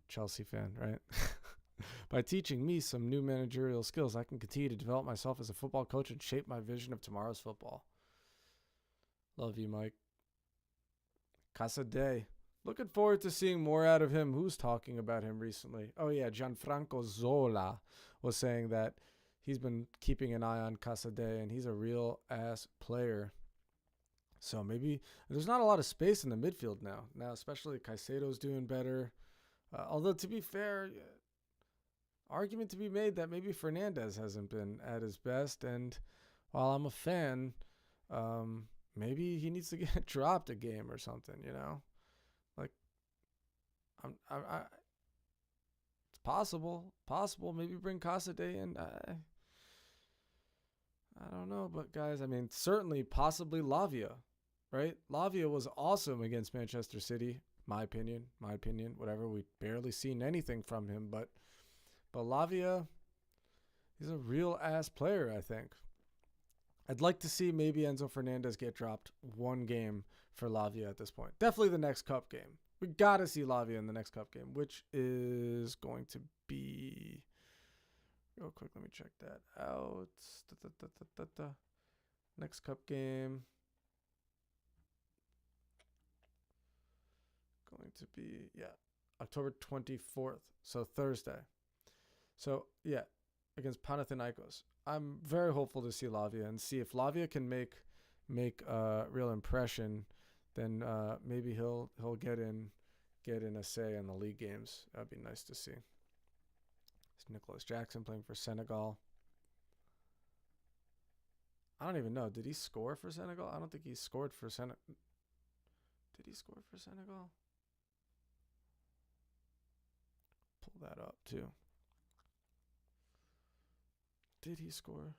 Chelsea fan, right? By teaching me some new managerial skills, I can continue to develop myself as a football coach and shape my vision of tomorrow's football. Love you, Mike. Casa Day. Looking forward to seeing more out of him. Who's talking about him recently? Oh, yeah, Gianfranco Zola was saying that he's been keeping an eye on Casa Day, and he's a real-ass player. So maybe there's not a lot of space in the midfield now. Now, especially Caicedo's doing better. Although, to be fair, argument to be made that maybe Fernandez hasn't been at his best. And while I'm a fan, maybe he needs to get dropped a game or something, you know? Like, it's possible. Maybe bring Casadei in. I don't know. But, guys, I mean, certainly, possibly Lavia, right? Lavia was awesome against Manchester City. My opinion, whatever. We barely seen anything from him, but Lavia, he's a real ass player, I think. I'd like to see maybe Enzo Fernandez get dropped one game for Lavia at this point. Definitely the next cup game. We got to see Lavia in the next cup game, which is going to be... Real quick, let me check that out. Next cup game. Going to be, October 24th. So Thursday. So, against Panathinaikos. I'm very hopeful to see Lavia and see if Lavia can make a real impression, then maybe he'll get in a say in the league games. That'd be nice to see. It's Nicholas Jackson playing for Senegal. I don't even know. Did he score for Senegal? I don't think he scored for Senegal. Did he score for Senegal? Pull that up too. Did he score?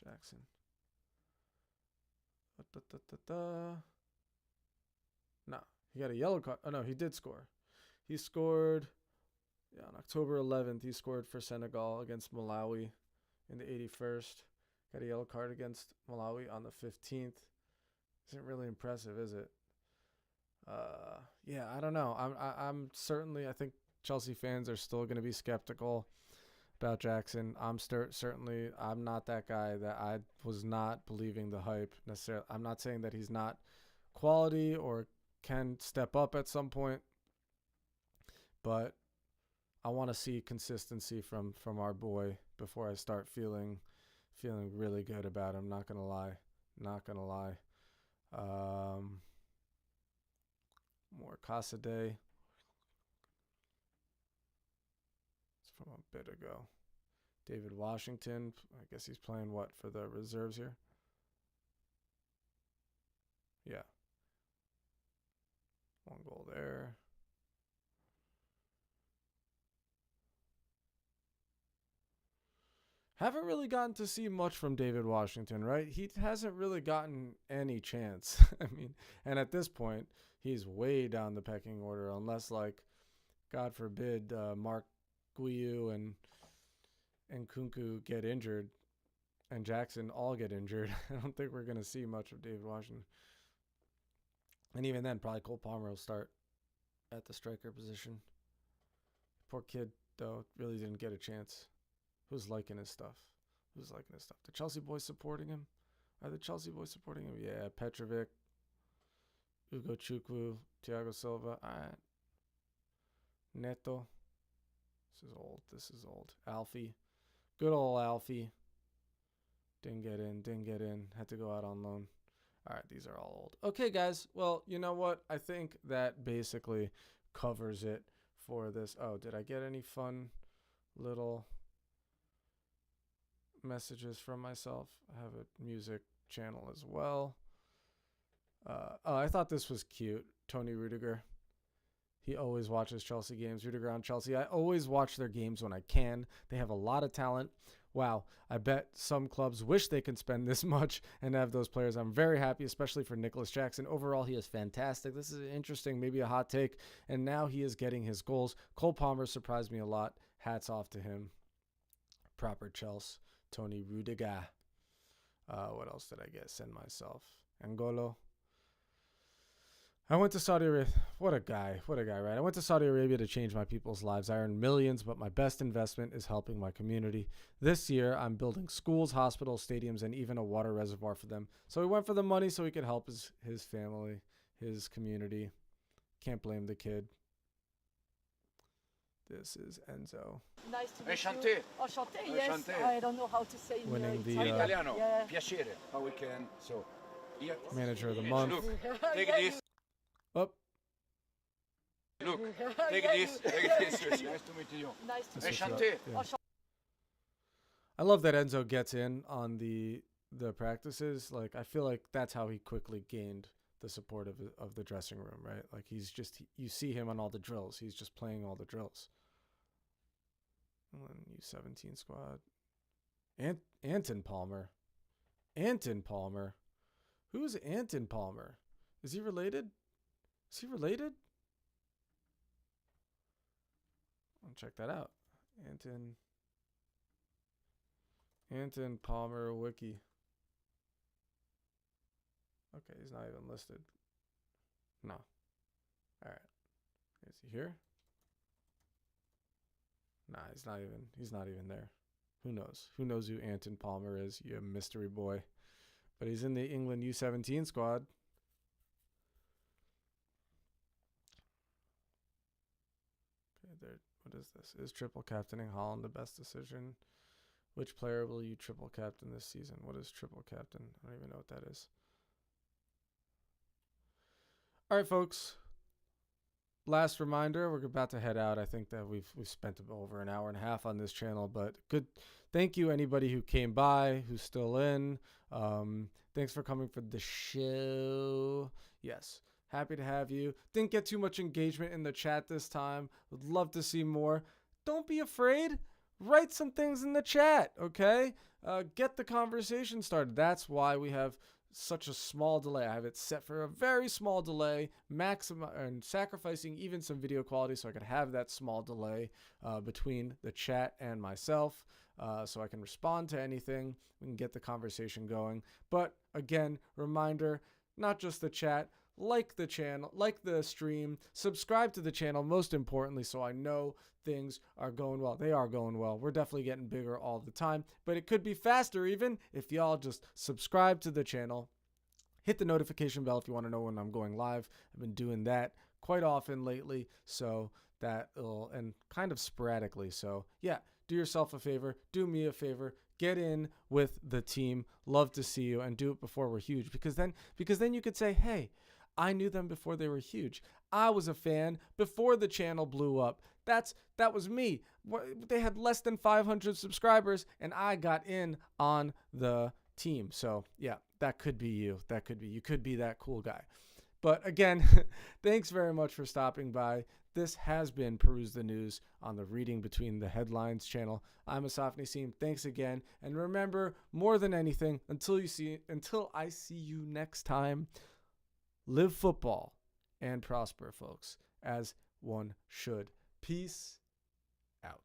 Jackson. No, he got a yellow card. Oh, no, he did score. He scored on October 11th. He scored for Senegal against Malawi in the 81st. Got a yellow card against Malawi on the 15th. Isn't really impressive, is it? I don't know. I'm certainly, I think Chelsea fans are still going to be skeptical about Jackson. I'm not that guy that I was not believing the hype necessarily. I'm not saying that he's not quality or can step up at some point, but I want to see consistency from our boy before I start feeling really good about him. Not gonna lie. More Casadei. It's from a bit ago. David Washington. I guess he's playing what for the reserves here? Yeah. One goal there. Haven't really gotten to see much from David Washington, right? He hasn't really gotten any chance. I mean, and at this point, he's way down the pecking order, unless, like, God forbid, Mark Guiu and Kunku get injured and Jackson all get injured. I don't think we're going to see much of David Washington. And even then, probably Cole Palmer will start at the striker position. Poor kid, though, really didn't get a chance. Who's liking his stuff? Who's liking his stuff? The Chelsea boys supporting him? Are the Chelsea boys supporting him? Yeah, Petrovic, Ugo Chukwu, Thiago Silva. All right. Neto. This is old. This is old. Alfie. Good old Alfie. Didn't get in. Had to go out on loan. All right, these are all old. Okay, guys. Well, you know what? I think that basically covers it for this. Oh, did I get any fun little messages from myself? I have a music channel as well. Oh, I thought this was cute. Tony Rudiger. He always watches Chelsea games. Rudiger on Chelsea. I always watch their games when I can. They have a lot of talent. Wow, I bet some clubs wish they could spend this much and have those players. I'm very happy, especially for Nicholas Jackson. Overall, he is fantastic. This is interesting, maybe a hot take. And now he is getting his goals. Cole Palmer surprised me a lot. Hats off to him. Proper Chelsea. Tony Rudiger. What else did I get? Send myself. Angolo. I went to Saudi Arabia. What a guy, right? I went to Saudi Arabia to change my people's lives. I earned millions, but my best investment is helping my community. This year, I'm building schools, hospitals, stadiums, and even a water reservoir for them. So he went for the money so he could help his family, his community. Can't blame the kid. This is Enzo. Nice to meet you. Enchanté, yes. Enchanté. I don't know how to say Winning the Italiano. Yeah. Piacere. How we can. So, here. manager of the month. Look, take this. Up. Look, take this. Take this. Nice to meet you. Nice to meet Enchanté. Yeah. I love that Enzo gets in on the practices. Like, I feel like that's how he quickly gained the support of the dressing room, right? Like, he's just, you see him on all the drills. He's just playing all the drills. U17 squad. Anton Palmer. Anton Palmer. Who is Anton Palmer? Is he related? Is he related? I'll check that out. Anton Palmer wiki. Okay, he's not even listed. No. All right. Is he here? Nah, he's not even there. Who knows? Who knows who Anton Palmer is? You mystery boy. But he's in the England U17 squad. Okay, there. What is this? Is triple captaining Holland the best decision? Which player will you triple captain this season? What is triple captain? I don't even know what that is. All right, folks. Last reminder, we're about to head out. I think that we've spent over an hour and a half on this channel, but good. Thank you anybody who came by, who's still in. Thanks for coming for the show. Yes, happy to have you. Didn't get too much engagement in the chat this time. Would love to see more. Don't be afraid. Write some things in the chat, okay? Get the conversation started. That's why we have such a small delay. I have it set for a very small delay, and sacrificing even some video quality so I could have that small delay between the chat and myself, so I can respond to anything. We can get the conversation going. But again, reminder, not just the chat, like the channel, like the stream, subscribe to the channel, most importantly, so I know things are going well. They are going well. We're definitely getting bigger all the time, but it could be faster even if y'all just subscribe to the channel. Hit the notification bell if you want to know when I'm going live. I've been doing that quite often lately, so and kind of sporadically. So yeah, do yourself a favor, do me a favor, get in with the team. Love to see you, and do it before we're huge, because then you could say, hey, I knew them before they were huge. I was a fan before the channel blew up. That was me. They had less than 500 subscribers, and I got in on the team. So yeah, that could be you. You could be that cool guy. But again, thanks very much for stopping by. This has been Peruse the News on the Reading Between the Headlines channel. I'm Asaf Nassim. Thanks again. And remember, more than anything, until I see you next time, live football and prosper, folks, as one should. Peace out.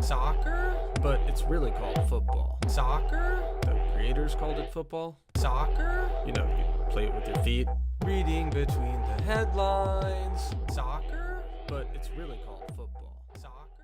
Soccer? But it's really called football. Soccer? The creators called it football. Soccer? You know, you play it with your feet. Reading between the headlines. Soccer? But it's really called football. Soccer?